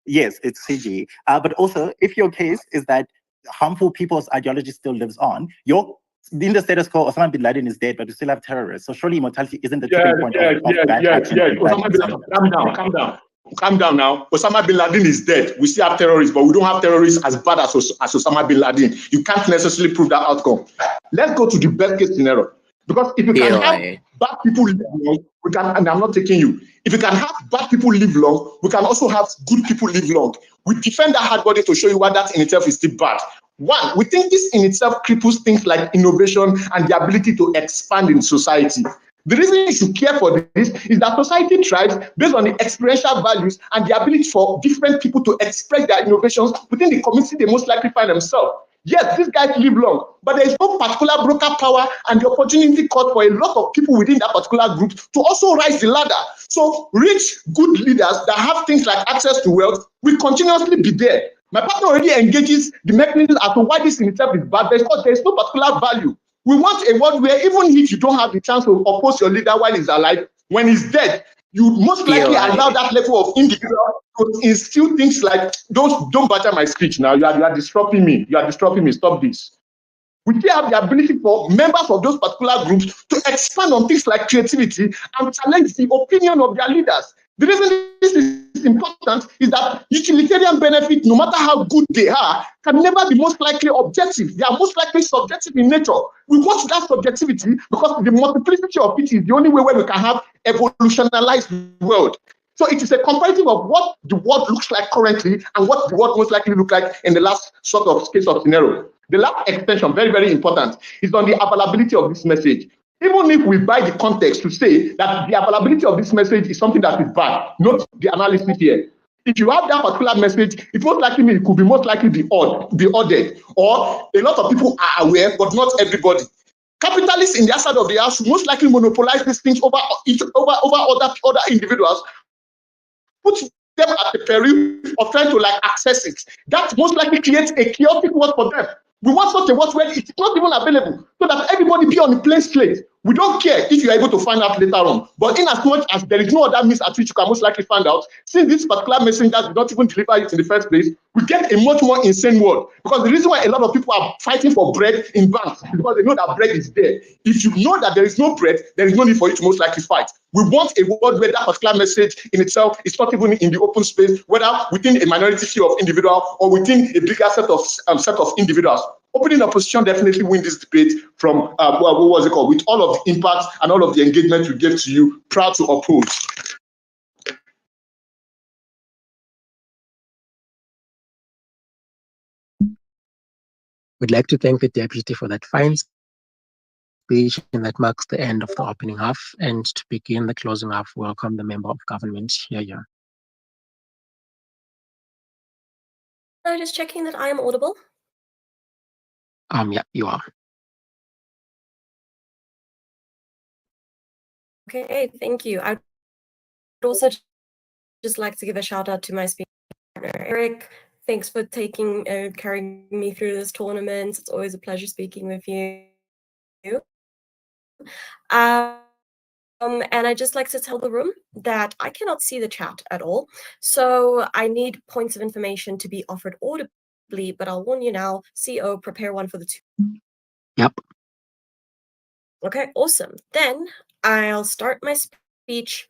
yes, it's CG. But also, if your case is that harmful people's ideology still lives on, in the status quo, Osama bin Laden is dead, but we still have terrorists. So surely immortality isn't the tipping point of bad action. Osama bin Laden, calm down now. Osama bin Laden is dead. We still have terrorists, but we don't have terrorists as bad as Osama bin Laden. You can't necessarily prove that outcome. Let's go to the best case scenario. Because if you can have bad people live long, we can, and I'm not taking you. If you can have bad people live long, we can also have good people live long. We defend that hard body to show you why that in itself is still bad. One, we think this in itself cripples things like innovation and the ability to expand in society. The reason you should care for this is that society thrives based on the experiential values and the ability for different people to express their innovations within the community they most likely find themselves. Yes, these guys live long, but there is no particular broker power and the opportunity cost for a lot of people within that particular group to also rise the ladder. So rich, good leaders that have things like access to wealth will continuously be there. My partner already engages the mechanism as to why this in itself is bad, because there is no particular value. We want a world where even if you don't have the chance to oppose your leader while he's alive, when he's dead, you most likely allow that level of individual to instill things like, don't batter my speech now, you are disrupting me, stop this. We still have the ability for members of those particular groups to expand on things like creativity and challenge the opinion of their leaders. The reason this is important is that utilitarian benefits, no matter how good they are, can never be most likely objective. They are most likely subjective in nature. We want that subjectivity because the multiplicity of it is the only way where we can have evolutionalized world. So it is a comparative of what the world looks like currently and what the world most likely look like in the last sort of case of scenario. The last extension, very, very important, is on the availability of this message. Even if we buy the context to say that the availability of this message is something that is bad, not the analysis here. If you have that particular message, it most likely means it could be most likely be ordered, or a lot of people are aware, but not everybody. Capitalists in their side of the house most likely monopolize these things over other individuals, put them at the peril of trying to like access it. That most likely creates a chaotic world for them. We want such a world where it's not even available, so that everybody be on the plain slate. We don't care if you're able to find out later on, but in as much as there is no other means at which you can most likely find out, since this particular messenger did not even deliver it in the first place, we get a much more insane world. Because the reason why a lot of people are fighting for bread in banks is because they know that bread is there. If you know that there is no bread, there is no need for you to most likely fight. We want a world where that particular message in itself is not even in the open space, whether within a minority few of individuals or within a bigger set of individuals. Opening opposition definitely win this debate from what was it called? With all of the impacts and all of the engagement we gave to you, proud to oppose. We'd like to thank the deputy for that fine speech, and that marks the end of the opening half. And to begin the closing half, welcome the member of government here. Just checking that I am audible. Yeah, you are. Okay, thank you. I'd also just like to give a shout out to my speaker partner, Eric. Thanks for carrying me through this tournament. It's always a pleasure speaking with you. And I'd just like to tell the room that I cannot see the chat at all. So I need points of information to be offered audibly, but I'll warn you now, CO, prepare one for the two. Yep. Okay, awesome. Then I'll start my speech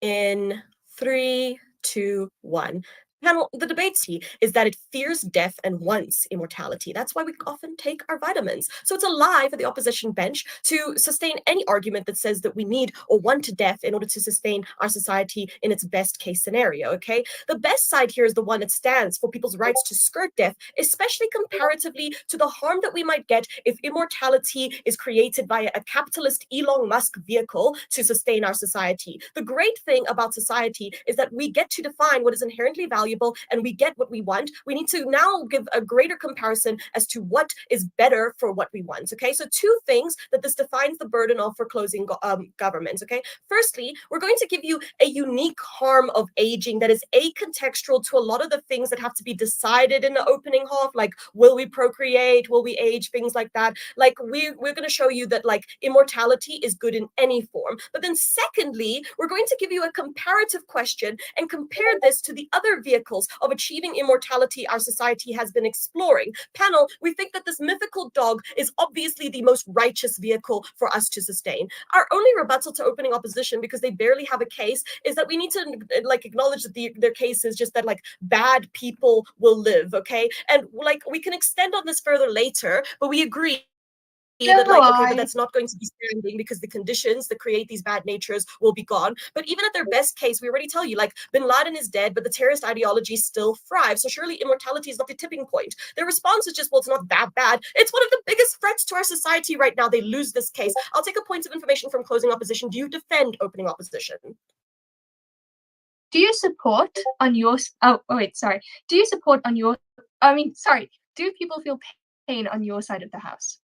in 3, 2, 1. Panel, the debate is that it fears death and wants immortality. That's why we often take our vitamins. So it's a lie for the opposition bench to sustain any argument that says that we need or want death in order to sustain our society in its best case scenario, okay? The best side here is the one that stands for people's rights to skirt death, especially comparatively to the harm that we might get if immortality is created via a capitalist Elon Musk vehicle to sustain our society. The great thing about society is that we get to define what is inherently valuable valuable and we get what we want, we need to now give a greater comparison as to what is better for what we want. Okay, so two things that this defines the burden of foreclosing governments. Okay, firstly, we're going to give you a unique harm of aging that is acontextual to a lot of the things that have to be decided in the opening half, like will we procreate, will we age, things like that. Like we're going to show you that like immortality is good in any form. But then secondly, we're going to give you a comparative question and compare this to the other vehicles of achieving immortality our society has been exploring. Panel, we think that this mythical dog is obviously the most righteous vehicle for us to sustain. Our only rebuttal to opening opposition, because they barely have a case, is that we need to like acknowledge that their case is just that like bad people will live, okay? And like we can extend on this further later, but we agree that like, okay, but that's not going to be standing because the conditions that create these bad natures will be gone. But even at their best case, we already tell you, like bin Laden is dead, but the terrorist ideology still thrives. So surely immortality is not the tipping point. Their response is just, well, it's not that bad. It's one of the biggest threats to our society right now. They lose this case. I'll take a point of information from closing opposition. Do you defend opening opposition? Do you support on your, do you support on your, do people feel pain on your side of the house?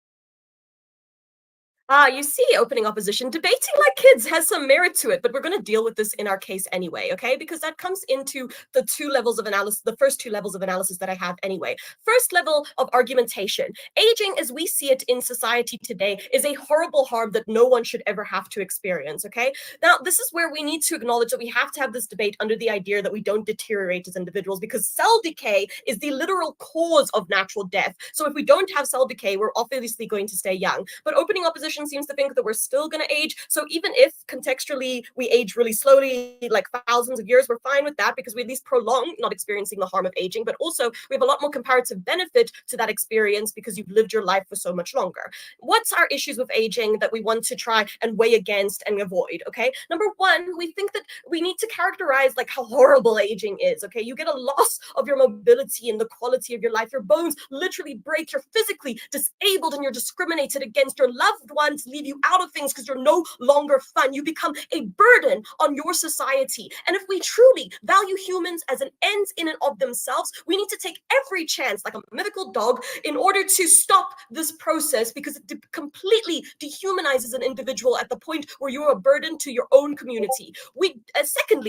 You see, opening opposition, debating like kids has some merit to it, but we're going to deal with this in our case anyway, okay? Because that comes into the two levels of analysis, the first two levels of analysis that I have anyway. First level of argumentation. Aging, as we see it in society today, is a horrible harm that no one should ever have to experience, okay? Now, this is where we need to acknowledge that we have to have this debate under the idea that we don't deteriorate as individuals, because cell decay is the literal cause of natural death. So if we don't have cell decay, we're obviously going to stay young. But opening opposition seems to think that we're still going to age. So even if contextually we age really slowly, like thousands of years, we're fine with that because we at least prolong not experiencing the harm of aging. But also we have a lot more comparative benefit to that experience because you've lived your life for so much longer. What's our issues with aging that we want to try and weigh against and avoid? Okay, number one, we think that we need to characterize like how horrible aging is. Okay, you get a loss of your mobility and the quality of your life. Your bones literally break. You're physically disabled and you're discriminated against. Your loved ones leave you out of things because you're no longer fun. You become a burden on your society. And if we truly value humans as an end in and of themselves, we need to take every chance, like a mythical dog, in order to stop this process because it completely dehumanizes an individual at the point where you're a burden to your own community. Second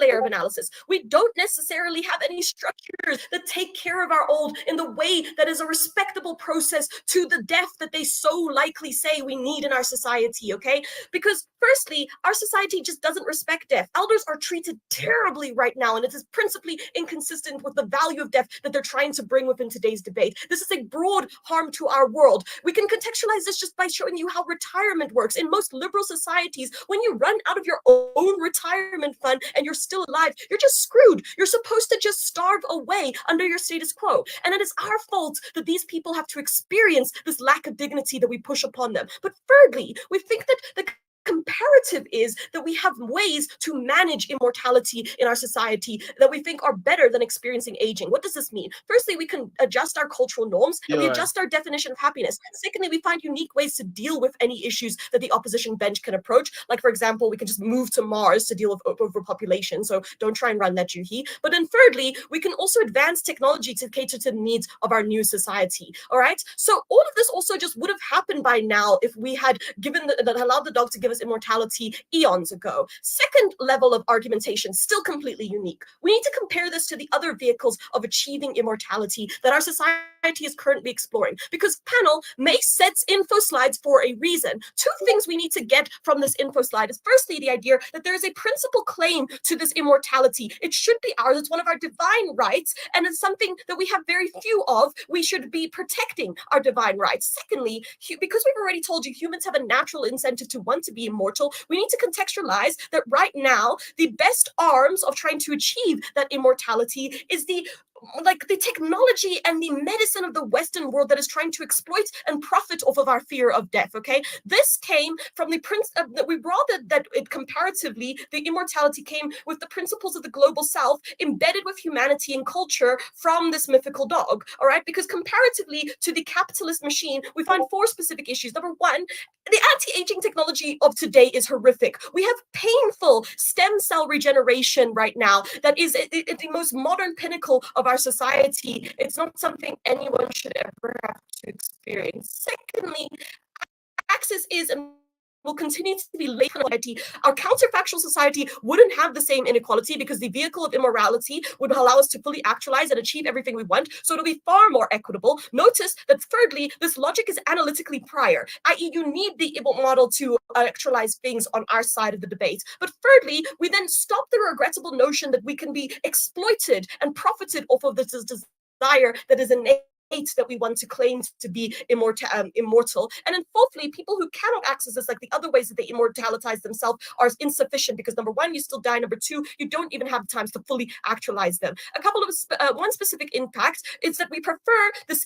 layer of analysis, we don't necessarily have any structures that take care of our old in the way that is a respectable process to the death that they so likely say we need in our society, okay? Because firstly, our society just doesn't respect death. Elders are treated terribly right now, and it is principally inconsistent with the value of death that they're trying to bring within today's debate. This is a broad harm to our world. We can contextualize this just by showing you how retirement works. In most liberal societies, when you run out of your own retirement fund and you're still alive, you're just screwed. You're supposed to just starve away under your status quo. And it is our fault that these people have to experience this lack of dignity that we push upon them. But thirdly, we think that the comparative is that we have ways to manage immortality in our society that we think are better than experiencing aging. What does this mean? Firstly, we can adjust our cultural norms and we adjust our definition of happiness. Secondly, we find unique ways to deal with any issues that the opposition bench can approach. Like, for example, we can just move to Mars to deal with overpopulation. So don't try and run that, Juhi. But then thirdly, we can also advance technology to cater to the needs of our new society. All right. So all of this also just would have happened by now if we had allowed the dog to give us immortality eons ago. Second level of argumentation, still completely unique. We need to compare this to the other vehicles of achieving immortality that our society is currently exploring. Because panel, May sets info slides for a reason. Two things we need to get from this info slide is firstly the idea that there is a principal claim to this immortality. It should be ours. It's one of our divine rights, and it's something that we have very few of. We should be protecting our divine rights. Secondly, because we've already told you humans have a natural incentive to want to be immortal, we need to contextualize that right now, the best arms of trying to achieve that immortality is the like the technology and the medicine of the Western world that is trying to exploit and profit off of our fear of death. Okay, this came from the that we rather that it comparatively the immortality came with the principles of the global South embedded with humanity and culture from this mythical dog. All right, because comparatively to the capitalist machine, we find 4 specific issues. Number 1, the anti-aging technology of today is horrific. We have painful stem cell regeneration right now that is the most modern pinnacle of our society. It's not something anyone should ever have to experience. Secondly, access is and will continue to be late society. Our counterfactual society wouldn't have the same inequality because the vehicle of immorality would allow us to fully actualize and achieve everything we want. So it'll be far more equitable. Notice that thirdly, this logic is analytically prior, i.e. you need the Igbo model to actualize things on our side of the debate. But thirdly, we then stop the regrettable notion that we can be exploited and profited off of this desire that is innate that we want to claim to be immortal. And then fourthly, people who cannot access this, like the other ways that they immortalize themselves, are insufficient because number 1, you still die. Number 2, you don't even have time to fully actualize them. A couple of one specific impact is that we prefer this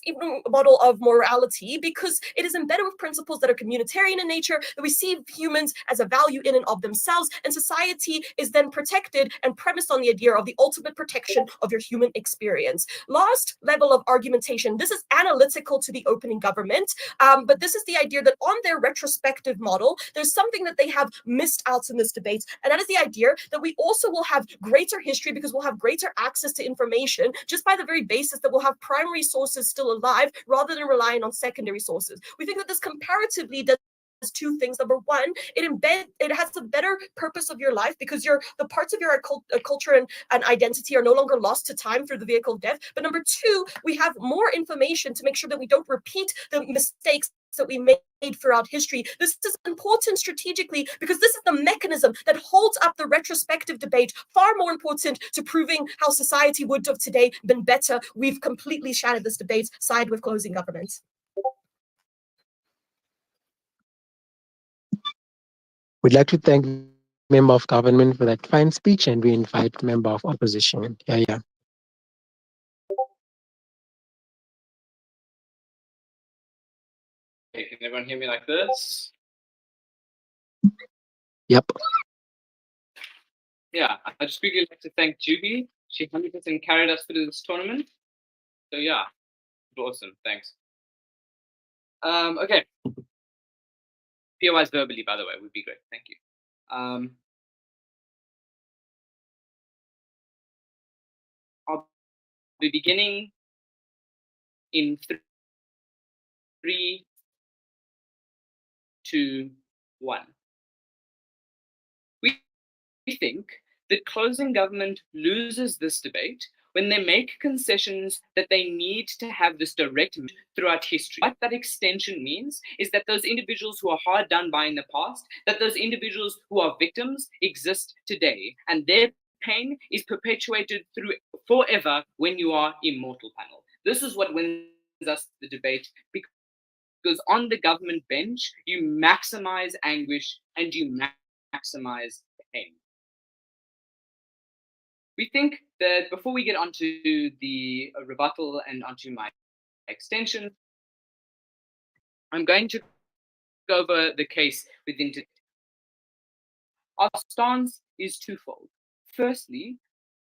model of morality because it is embedded with principles that are communitarian in nature, that we see humans as a value in and of themselves, and society is then protected and premised on the idea of the ultimate protection of your human experience. Last level of argumentation, this is analytical to the opening government, but this is the idea that on their retrospective model, there's something that they have missed out in this debate, and that is the idea that we also will have greater history because we'll have greater access to information just by the very basis that we'll have primary sources still alive rather than relying on secondary sources. We think that this comparatively does 2 things. Number 1, it has a better purpose of your life because the parts of your culture and identity are no longer lost to time through the vehicle of death. But number 2, we have more information to make sure that we don't repeat the mistakes that we made throughout history. This is important strategically because this is the mechanism that holds up the retrospective debate, far more important to proving how society would have today been better. We've completely shattered this debate, side with closing government. We'd like to thank member of government for that fine speech, and we invite member of opposition. Yeah. Okay, can everyone hear me like this? Yep. Yeah, I'd just quickly like to thank Juhi. She 100% carried us through this tournament. So yeah, awesome. Thanks. Okay. POIs verbally, by the way, would be great. Thank you. I'll be beginning in 3, 2, 1. We think that closing government loses this debate when they make concessions that they need to have this direct throughout history. What that extension means is that those individuals who are hard done by in the past, that those individuals who are victims exist today, and their pain is perpetuated through forever when you are immortal, panel. This is what wins us the debate, because on the government bench, you maximize anguish and you maximize pain. We think that before we get onto the rebuttal and onto my extension, I'm going to go over the case within today. Our stance is twofold. Firstly,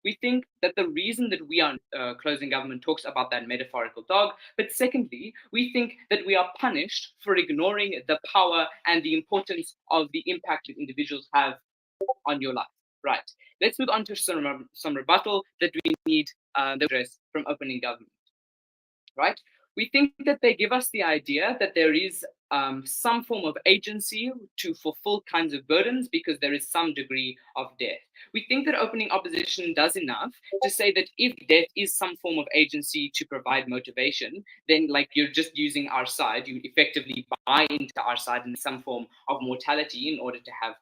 we think that the reason that we are closing government talks about that metaphorical dog, but secondly, we think that we are punished for ignoring the power and the importance of the impact that individuals have on your life. Right. Let's move on to some rebuttal that we need to address from opening government. Right. We think that they give us the idea that there is some form of agency to fulfill kinds of burdens because there is some degree of death. We think that opening opposition does enough to say that if death is some form of agency to provide motivation, then like you're just using our side, you effectively buy into our side in some form of mortality in order to have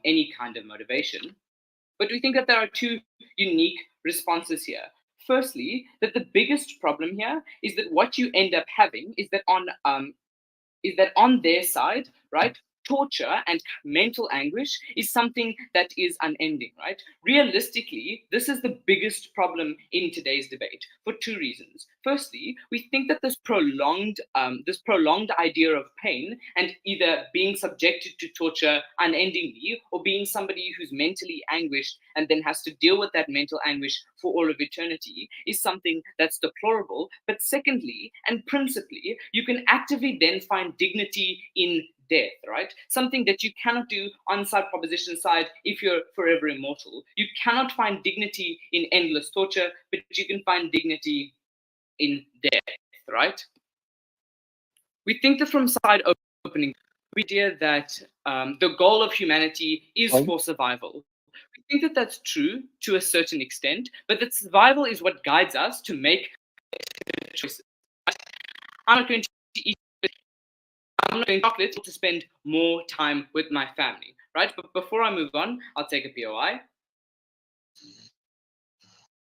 any kind of motivation. But we think that there are 2 unique responses here. Firstly, that the biggest problem here is that what you end up having is that on their side, right, torture and mental anguish is something that is unending, right? Realistically, this is the biggest problem in today's debate for two reasons. Firstly, we think that this prolonged idea of pain and either being subjected to torture unendingly or being somebody who's mentally anguished and then has to deal with that mental anguish for all of eternity is something that's deplorable. But secondly, and principally, you can actively then find dignity in death, right? Something that you cannot do on side proposition side if you're forever immortal. You cannot find dignity in endless torture, but you can find dignity in death, right? We think that from side opening, the idea that the goal of humanity is for survival. We think that that's true to a certain extent, but that survival is what guides us to make choices. I'm not going to eat chocolate to spend more time with my family, right? But before I move on, I'll take a POI.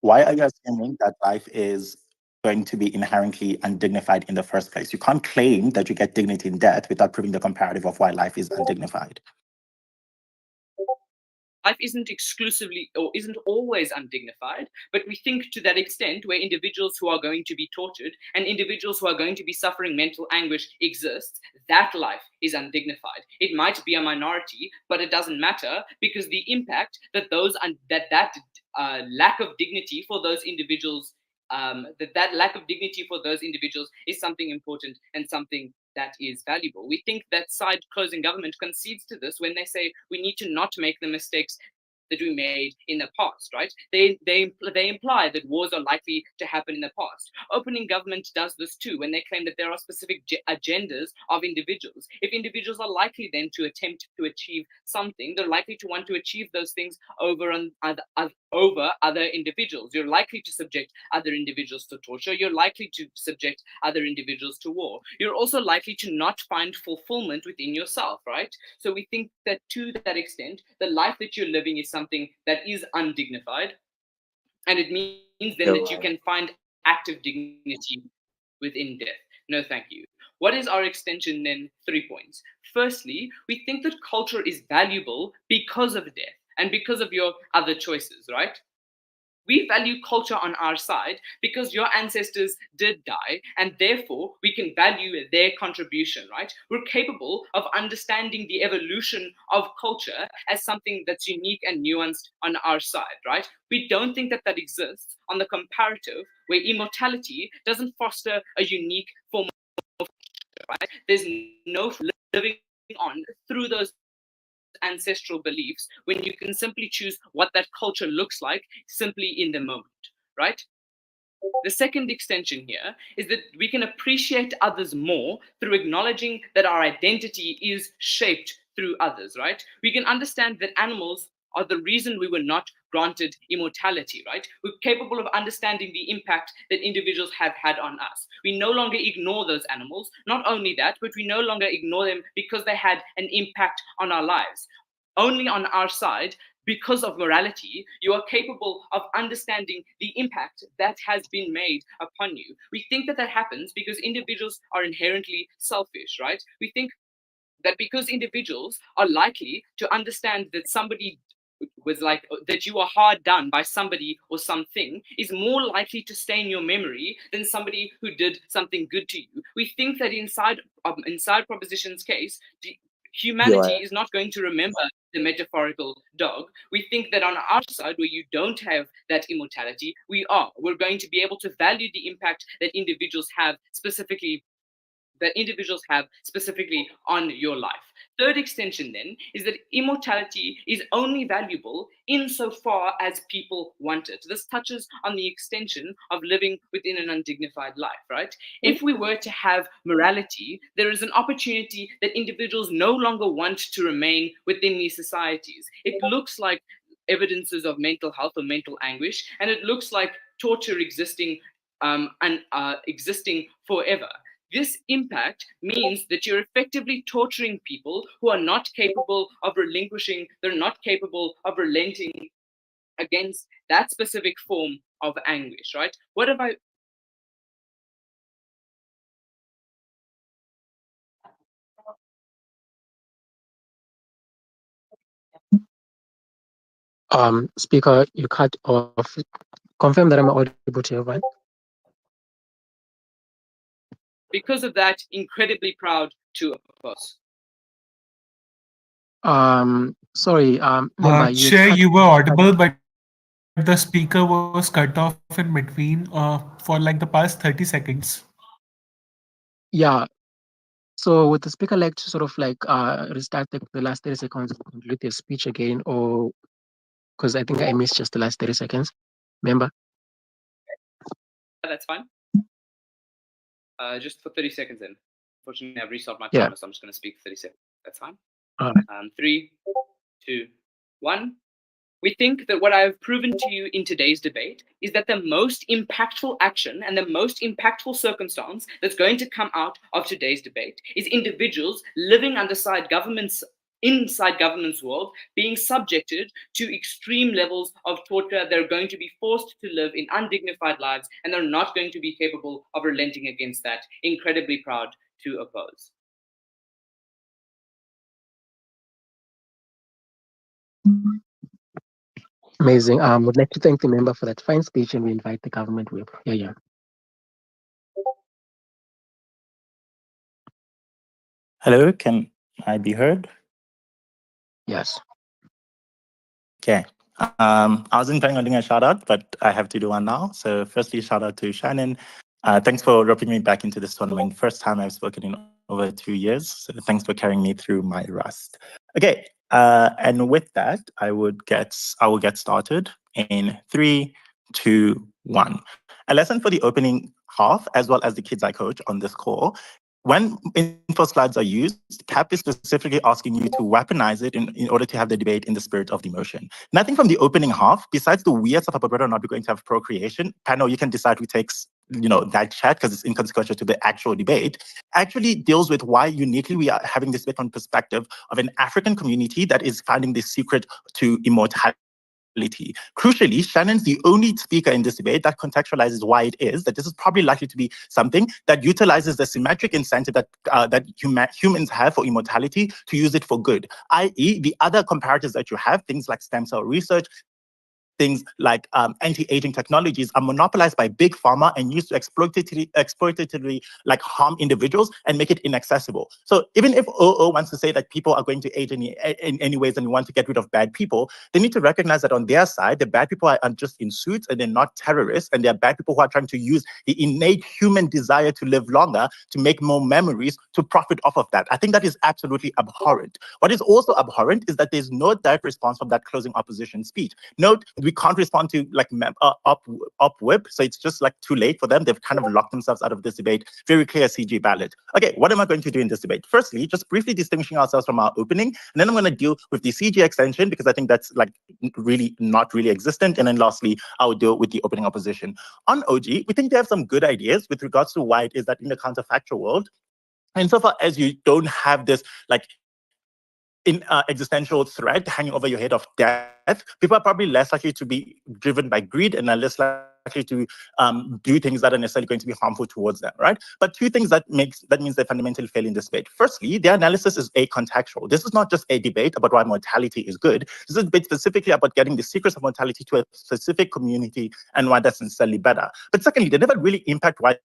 Why are you assuming that life is going to be inherently undignified in the first place? You can't claim that you get dignity in death without proving the comparative of why life is undignified. Life isn't exclusively or isn't always undignified, but we think to that extent where individuals who are going to be tortured and individuals who are going to be suffering mental anguish exists, that life is undignified. It might be a minority, but it doesn't matter because the impact that lack of dignity for those individuals that lack of dignity for those individuals is something important and something that is valuable. We think that side closing government concedes to this when they say we need to not make the mistakes that we made in the past, right? They imply that wars are likely to happen in the past. Opening government does this too when they claim that there are specific agendas of individuals. If individuals are likely then to attempt to achieve something, they're likely to want to achieve those things over other individuals. You're likely to subject other individuals to torture. You're likely to subject other individuals to war. You're also likely to not find fulfillment within yourself, right? So we think that to that extent, the life that you're living is something that is undignified. And it means then that you can find active dignity within death. No, thank you. What is our extension then? 3 points. Firstly, we think that culture is valuable because of death and because of your other choices, right? We value culture on our side because your ancestors did die, and therefore we can value their contribution, right? We're capable of understanding the evolution of culture as something that's unique and nuanced on our side, right? We don't think that that exists on the comparative, where immortality doesn't foster a unique form of culture, right? There's no living on through those ancestral beliefs when you can simply choose what that culture looks like simply in the moment, right? The second extension here is that we can appreciate others more through acknowledging that our identity is shaped through others, right? We can understand that animals are the reason we were not granted immortality, right? We're capable of understanding the impact that individuals have had on us. We no longer ignore those animals. Not only that, but we no longer ignore them because they had an impact on our lives. Only on our side, because of morality, you are capable of understanding the impact that has been made upon you. We think that that happens because individuals are inherently selfish, right? We think that because individuals are likely to understand that somebody was like that you are hard done by somebody or something is more likely to stay in your memory than somebody who did something good to you. We think that inside proposition's case, humanity is not going to remember the metaphorical dog. We think that on our side, where you don't have that immortality, we're going to be able to value the impact that individuals have specifically on your life. Third extension then is that immortality is only valuable insofar as people want it. This touches on the extension of living within an undignified life, right? If we were to have morality, there is an opportunity that individuals no longer want to remain within these societies. It looks like evidences of mental health or mental anguish, and it looks like torture existing existing forever. This impact means that you're effectively torturing people who are not capable of relinquishing, they're not capable of relenting against that specific form of anguish, right? What have I... Speaker, you cut off. Confirm that I'm audible to everyone. Because of that, incredibly proud to oppose. Sorry, member, Chair, you were audible, but the speaker was cut off in between for like the past 30 seconds. Yeah. So would the speaker like to sort of like restart the last 30 seconds and conclude their speech again, or because I think I missed just the last 30 seconds. Remember? Yeah, that's fine. Just for 30 seconds then. Unfortunately, I've restarted my Yeah. timer, so I'm just going to speak for 30 seconds. That's fine. All right. 3, 2, 1. We think that what I have proven to you in today's debate is that the most impactful action and the most impactful circumstance that's going to come out of today's debate is individuals living inside government's world being subjected to extreme levels of torture. They're going to be forced to live in undignified lives, and they're not going to be capable of relenting against that. Incredibly proud to oppose. Amazing. Would like to thank the member for that fine speech, and we invite the government whip. Yeah. Hello, can I be heard? Yes. Okay. I wasn't planning on doing a shout out, but I have to do one now. So firstly, shout out to Shannon. Thanks for roping me back into this tournament. First time I've spoken in over 2 years. So thanks for carrying me through my rust. Okay. And with that, I will get started in 3, 2, 1. A lesson for the opening half, as well as the kids I coach on this call. When info slides are used, CAP is specifically asking you to weaponize it in order to have the debate in the spirit of the motion. Nothing from the opening half, besides the weird stuff about whether or not we're going to have procreation, panel, you can decide who takes that chat because it's inconsequential to the actual debate, actually deals with why uniquely we are having this different perspective of an African community that is finding the secret to immortality. Crucially, Shannon's the only speaker in this debate that contextualizes why it is that this is probably likely to be something that utilizes the symmetric incentive that humans have for immortality to use it for good, i.e. the other comparators that you have, things like stem cell research, things like anti-aging technologies are monopolized by big pharma and used to exploitatively like harm individuals and make it inaccessible. So even if OO wants to say that people are going to age in any ways and we want to get rid of bad people, they need to recognize that on their side, the bad people are just in suits and they're not terrorists, and they're bad people who are trying to use the innate human desire to live longer to make more memories to profit off of that. I think that is absolutely abhorrent. What is also abhorrent is that there's no direct response from that closing opposition speech. Note, we can't respond to like up whip, so it's just like too late for them. They've kind of locked themselves out of this debate. Very clear CG ballot. Okay, what am I going to do in this debate? Firstly, just briefly distinguishing ourselves from our opening, and then I'm going to deal with the CG extension because I think that's like really not really existent. And then lastly, I will deal with the opening opposition. On OG, we think they have some good ideas with regards to why it is that in the counterfactual world, insofar as you don't have this like existential threat hanging over your head of death, people are probably less likely to be driven by greed and are less likely to do things that are necessarily going to be harmful towards them, right? But two things that means they fundamentally fail in this debate. Firstly, their analysis is acontextual. This is not just a debate about why mortality is good. This is a debate specifically about getting the secrets of mortality to a specific community and why that's necessarily better. But secondly, they never really impact why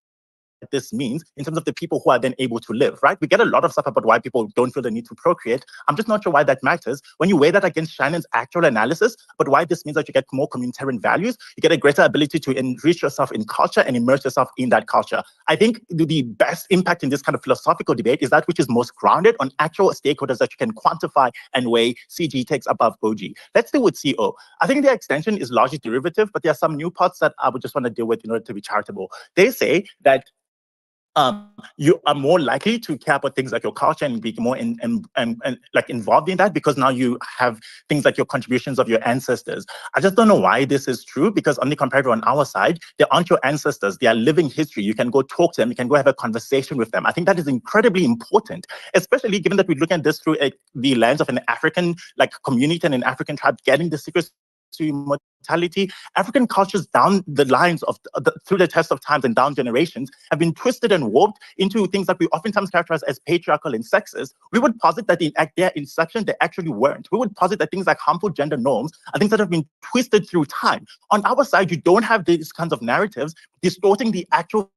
this means in terms of the people who are then able to live, right? We get a lot of stuff about why people don't feel the need to procreate. I'm just not sure why that matters. When you weigh that against Shannon's actual analysis, but why this means that you get more communitarian values, you get a greater ability to enrich yourself in culture and immerse yourself in that culture. I think the best impact in this kind of philosophical debate is that which is most grounded on actual stakeholders that you can quantify and weigh. CG takes above OG. Let's deal with CO. I think the extension is largely derivative, but there are some new parts that I would just want to deal with in order to be charitable. They say that you are more likely to care about things like your culture and be more like involved in that because now you have things like your contributions of your ancestors. I just don't know why this is true because on the comparative on our side, they aren't your ancestors. They are living history. You can go talk to them. You can go have a conversation with them. I think that is incredibly important, especially given that we're looking at this through the lens of an African like community and an African tribe getting the secrets to immortality, African cultures down the lines of through the test of times and down generations have been twisted and warped into things that we oftentimes characterize as patriarchal and sexist. We would posit that in their inception, they actually weren't. We would posit that things like harmful gender norms are things that have been twisted through time. On our side, you don't have these kinds of narratives distorting the actual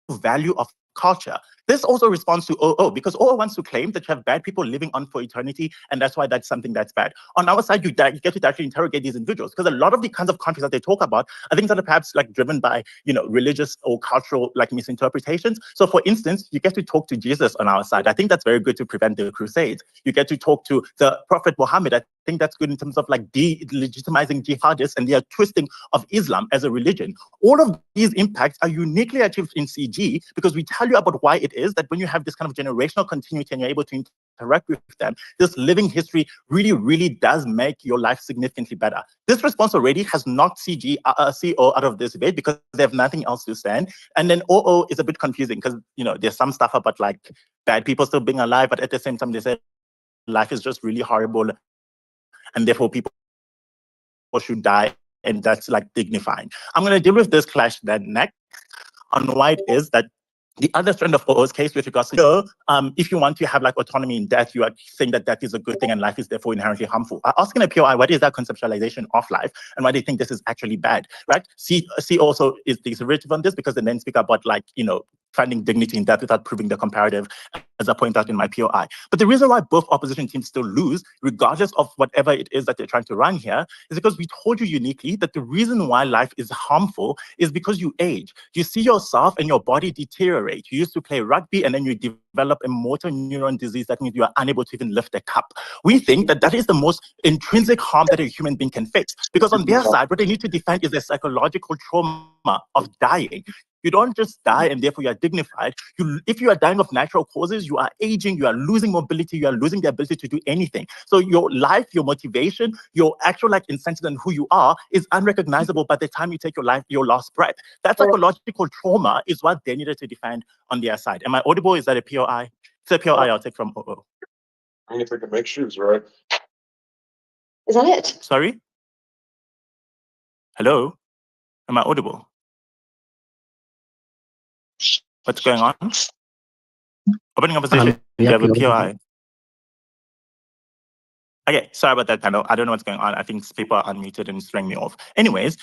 value of culture. This also responds to OO, because OO wants to claim that you have bad people living on for eternity, and that's why that's something that's bad. On our side, you get to actually interrogate these individuals, because a lot of the kinds of conflicts that they talk about are things that are perhaps like driven by, religious or cultural like misinterpretations. So for instance, you get to talk to Jesus on our side. I think that's very good to prevent the Crusades. You get to talk to the Prophet Muhammad. I think that's good in terms of like delegitimizing jihadists and their twisting of Islam as a religion. All of these impacts are uniquely achieved in CG because we tell you about why it is that when you have this kind of generational continuity and you're able to interact with them, this living history really, really does make your life significantly better. This response already has knocked CO out of this debate because they have nothing else to stand. And then OO is a bit confusing because, there's some stuff about like bad people still being alive, but at the same time, they say life is just really horrible and therefore people should die, and that's like dignifying. I'm going to deal with this clash then next on why it is that the other strand of OO's case with regards to, if you want to have like autonomy in death, you are saying that death is a good thing and life is therefore inherently harmful. Asking a POI, what is that conceptualization of life and why they think this is actually bad, right? C also is derivative on this because they then speak about like, finding dignity in death without proving the comparative, as I point out in my POI. But the reason why both opposition teams still lose, regardless of whatever it is that they're trying to run here, is because we told you uniquely that the reason why life is harmful is because you age. You see yourself and your body deteriorate. You used to play rugby and then you develop a motor neuron disease that means you are unable to even lift a cup. We think that that is the most intrinsic harm that a human being can face. Because on their side, what they need to defend is the psychological trauma of dying. You don't just die and therefore you are dignified. If you are dying of natural causes, you are aging, you are losing mobility, you are losing the ability to do anything. So your life, your motivation, your actual like incentive and who you are is unrecognizable by the time you take your last breath. That psychological trauma is what they needed to defend on their side. Am I audible? Is that a POI? It's a POI I'll take from OO. I need to make shoes, right? Is that it? Sorry? Hello? Am I audible? What's going on? Opening opposition. You have a POI. Okay, sorry about that, panel. I don't know what's going on. I think people are unmuted and it's throwing me off. Anyways,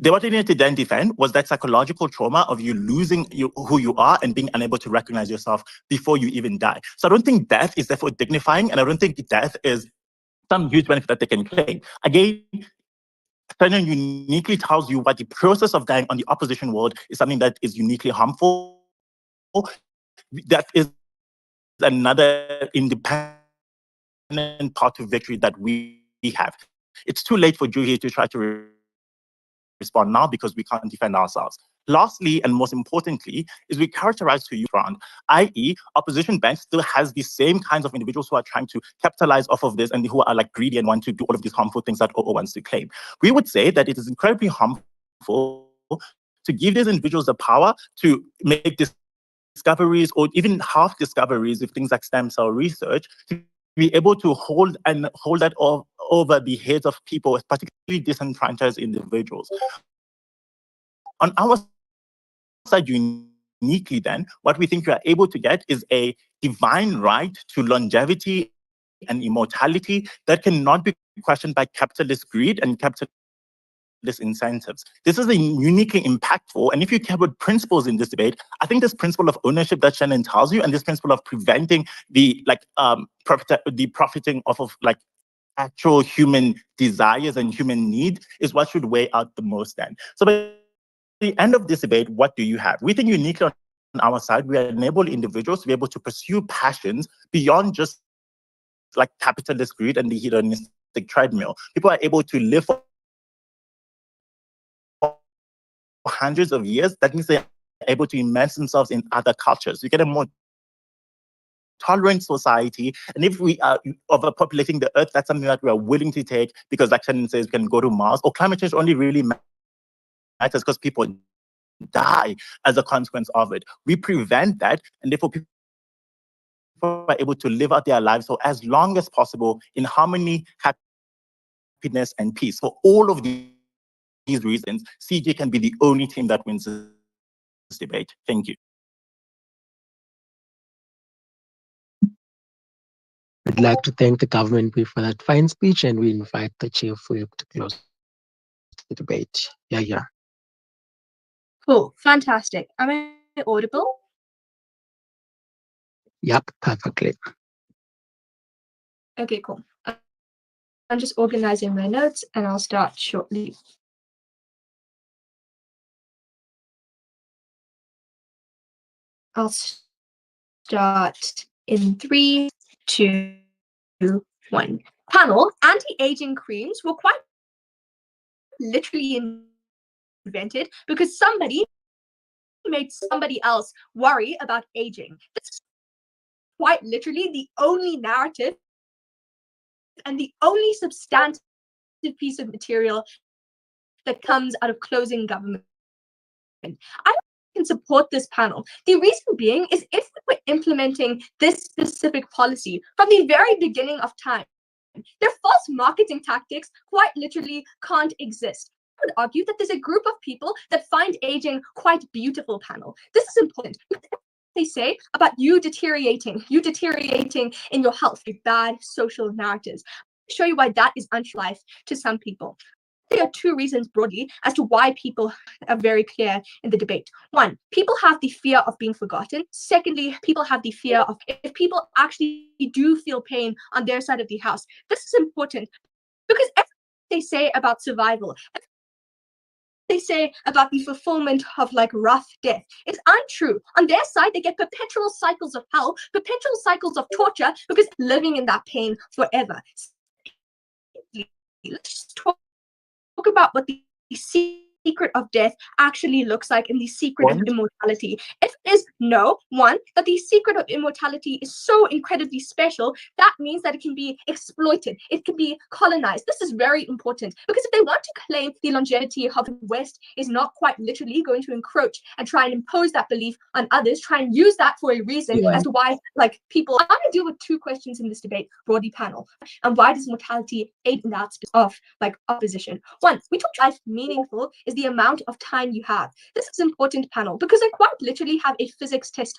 what they needed to then defend was that psychological trauma of you losing who you are and being unable to recognize yourself before you even die. So I don't think death is therefore dignifying, and I don't think death is some huge benefit that they can claim. Again, Shannon uniquely tells you what the process of dying on the opposition world is something that is uniquely harmful. That is another independent part of victory that we have. It's too late for Juhi to try to respond now because we can't defend ourselves. Lastly, and most importantly, is we characterize to you front, i.e. opposition banks still has the same kinds of individuals who are trying to capitalize off of this and who are like greedy and want to do all of these harmful things that OO wants to claim. We would say that it is incredibly harmful to give these individuals the power to make discoveries or even half discoveries with things like stem cell research, to be able to hold that over the heads of people, particularly disenfranchised individuals. On our side, uniquely then, what we think you are able to get is a divine right to longevity and immortality that cannot be questioned by capitalist greed and capitalist incentives. This is uniquely impactful. And if you care about principles in this debate, I think this principle of ownership that Shannon tells you and this principle of preventing the profiting off of like actual human desires and human need is what should weigh out the most then. So by the end of this debate, what do you have? We think uniquely on our side, we enable individuals to be able to pursue passions beyond just like capitalist greed and the hedonistic treadmill. People are able to live for hundreds of years. That means they're able to immerse themselves in other cultures. You get a more tolerant society, and if we are overpopulating the earth, that's something that we are willing to take because, like Shannon says, we can go to Mars. Or climate change only really matters because people die as a consequence of it. We prevent that, and therefore people are able to live out their lives so as long as possible in harmony, happiness and peace. For all of these reasons, CJ can be the only team that wins this debate. Thank you. We'd like to thank the government for that fine speech, and we invite the chair for you to close the debate. Yeah. Cool, fantastic. Am I audible? Yep, perfectly. Okay, cool. I'm just organizing my notes and I'll start shortly. I'll start in 3, 2, 1. Panel, anti-aging creams were quite literally invented because somebody made somebody else worry about aging. This is quite literally the only narrative and the only substantive piece of material that comes out of closing government. I can support this panel. The reason being is if we were implementing this specific policy from the very beginning of time, their false marketing tactics quite literally can't exist. I would argue that there's a group of people that find aging quite beautiful, panel. This is important. They say about you deteriorating in your health, bad social narratives. I'll show you why that is untrue life to some people. There are 2 reasons broadly as to why people are very clear in the debate. 1, people have the fear of being forgotten. Secondly, people have the fear of if people actually do feel pain on their side of the house. This is important because everything they say about survival, they say about the fulfillment of like rough death, it's untrue. On their side, they get perpetual cycles of hell, perpetual cycles of torture because living in that pain forever. Let's just talk about what the secret of death actually looks like and the secret of immortality. If it is no, 1, that the secret of immortality is so incredibly special, that means that it can be exploited, it can be colonized. This is very important because if they want to claim the longevity of the West is not quite literally going to encroach and try and impose that belief on others, try and use that for a reason as to why like people. I'm going to deal with 2 questions in this debate, broadly panel. And why does mortality aid in that of like opposition? 1, we talk life meaningful is the amount of time you have. This is important, panel, because I quite literally have a physics test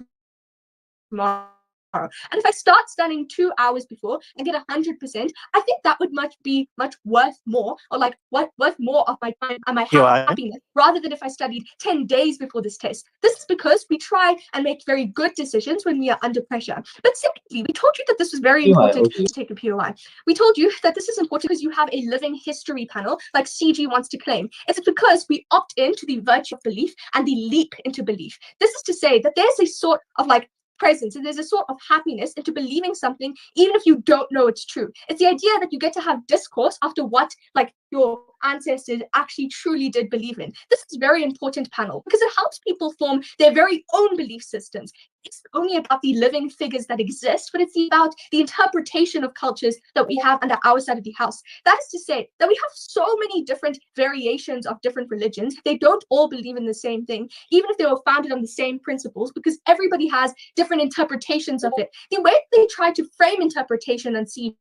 tomorrow. And if I start studying 2 hours before and get 100%, I think that would be much worth more, or like worth more of my time and my happiness, rather than if I studied 10 days before this test. This is because we try and make very good decisions when we are under pressure. But secondly, we told you that this was very important to take a POI. We told you that this is important because you have a living history, panel, like CG wants to claim. It's because we opt into the virtue of belief and the leap into belief. This is to say that there's a sort of like presence and there's a sort of happiness into believing something even if you don't know it's true. It's the idea that you get to have discourse after what like your ancestors actually truly did believe in. This is very important, panel, because it helps people form their very own belief systems. It's only about the living figures that exist, but it's about the interpretation of cultures that we have under our side of the house. That is to say that we have so many different variations of different religions. They don't all believe in the same thing, even if they were founded on the same principles, because everybody has different interpretations of it. The way they try to frame interpretation and see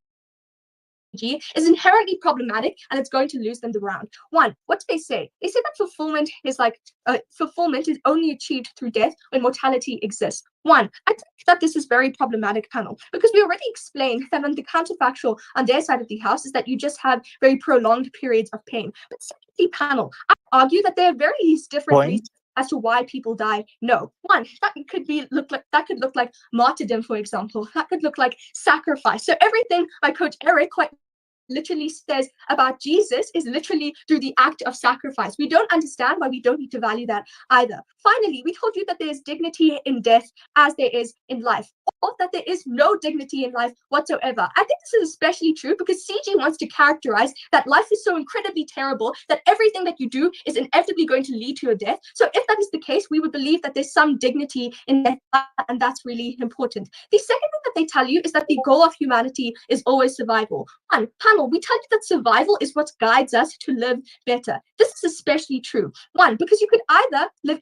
is inherently problematic and it's going to lose them the ground. 1, what do they say? They say that fulfillment is only achieved through death when mortality exists. 1, I think that this is very problematic, panel, because we already explained that on the counterfactual on their side of the house is that you just have very prolonged periods of pain. But secondly, panel, I argue that there are various different reasons as to why people die. No, 1, that could look like martyrdom, for example. That could look like sacrifice. So everything my coach Eric quite literally says about Jesus is literally through the act of sacrifice. We don't understand why we don't need to value that either. Finally, we told you that there is dignity in death as there is in life, or that there is no dignity in life whatsoever. I think this is especially true because CG wants to characterize that life is so incredibly terrible that everything that you do is inevitably going to lead to your death. So if that is the case, we would believe that there's some dignity in death, and that's really important. The second thing that they tell you is that the goal of humanity is always survival. 1, panel, we tell you that survival is what guides us to live better. This is especially true. 1, because you could either live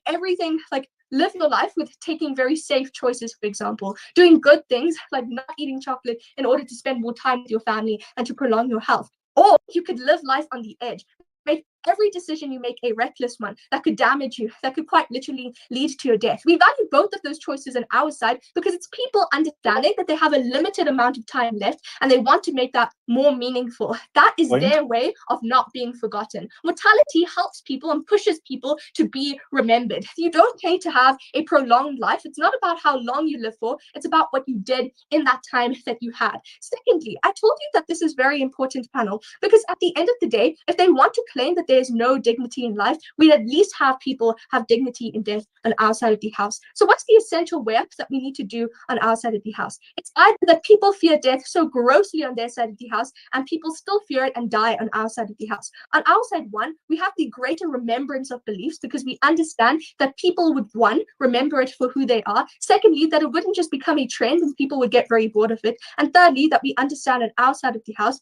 your life with taking very safe choices, for example, doing good things like not eating chocolate in order to spend more time with your family and to prolong your health. Or you could live life on the edge. Make every decision you make a reckless one that could damage you, that could quite literally lead to your death. We value both of those choices on our side because it's people understanding that they have a limited amount of time left and they want to make that more meaningful. That is their way of not being forgotten. Mortality helps people and pushes people to be remembered. You don't need to have a prolonged life. It's not about how long you live for. It's about what you did in that time that you had. Secondly, I told you that this is very important, panel, because at the end of the day, if they want to claim that there's no dignity in life, we'd at least have people have dignity in death on our side of the house. So what's the essential work that we need to do on our side of the house? It's either that people fear death so grossly on their side of the house and people still fear it and die on our side of the house. On our side, one, we have the greater remembrance of beliefs because we understand that people would, one, remember it for who they are. Secondly, that it wouldn't just become a trend and people would get very bored of it. And thirdly, that we understand on our side of the house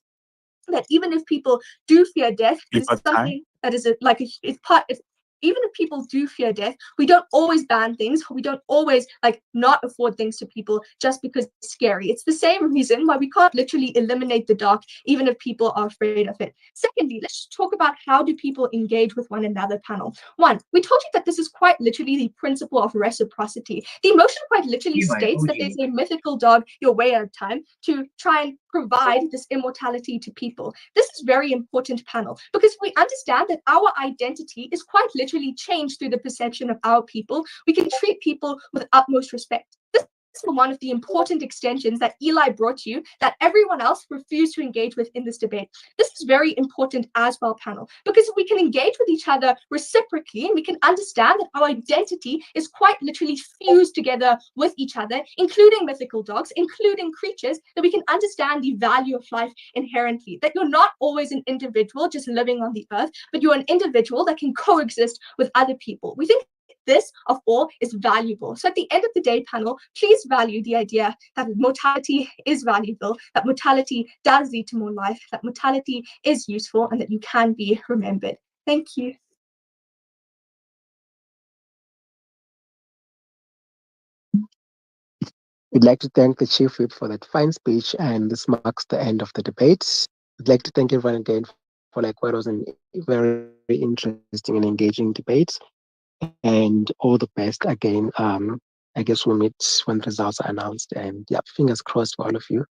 that even if people do fear death, it's something that is even if people do fear death, we don't always ban things. We don't always not afford things to people just because it's scary. It's the same reason why we can't literally eliminate the dark, even if people are afraid of it. Secondly, let's talk about how do people engage with one another, panel. One, we told you that this is quite literally the principle of reciprocity. The emotion quite literally states that there's a mythical dog your way at a time to try and provide this immortality to people. This is very important, panel, because we understand that our identity is quite literally changed through the perception of our people. We can treat people with utmost respect. This is one of the important extensions that Elie brought you that everyone else refused to engage with in this debate. This is very important as well, panel, because we can engage with each other reciprocally and we can understand that our identity is quite literally fused together with each other, including mythical dogs, including creatures, that we can understand the value of life inherently, that you're not always an individual just living on the earth, but you're an individual that can coexist with other people. We think this of all is valuable. So at the end of the day, panel, please value the idea that mortality is valuable, that mortality does lead to more life, that mortality is useful, and that you can be remembered. Thank you. We'd like to thank the Chief Whip for that fine speech, and this marks the end of the debate. I'd like to thank everyone again for what was a very interesting and engaging debate. And all the best again. I guess we'll meet when results are announced. And yeah, fingers crossed for all of you.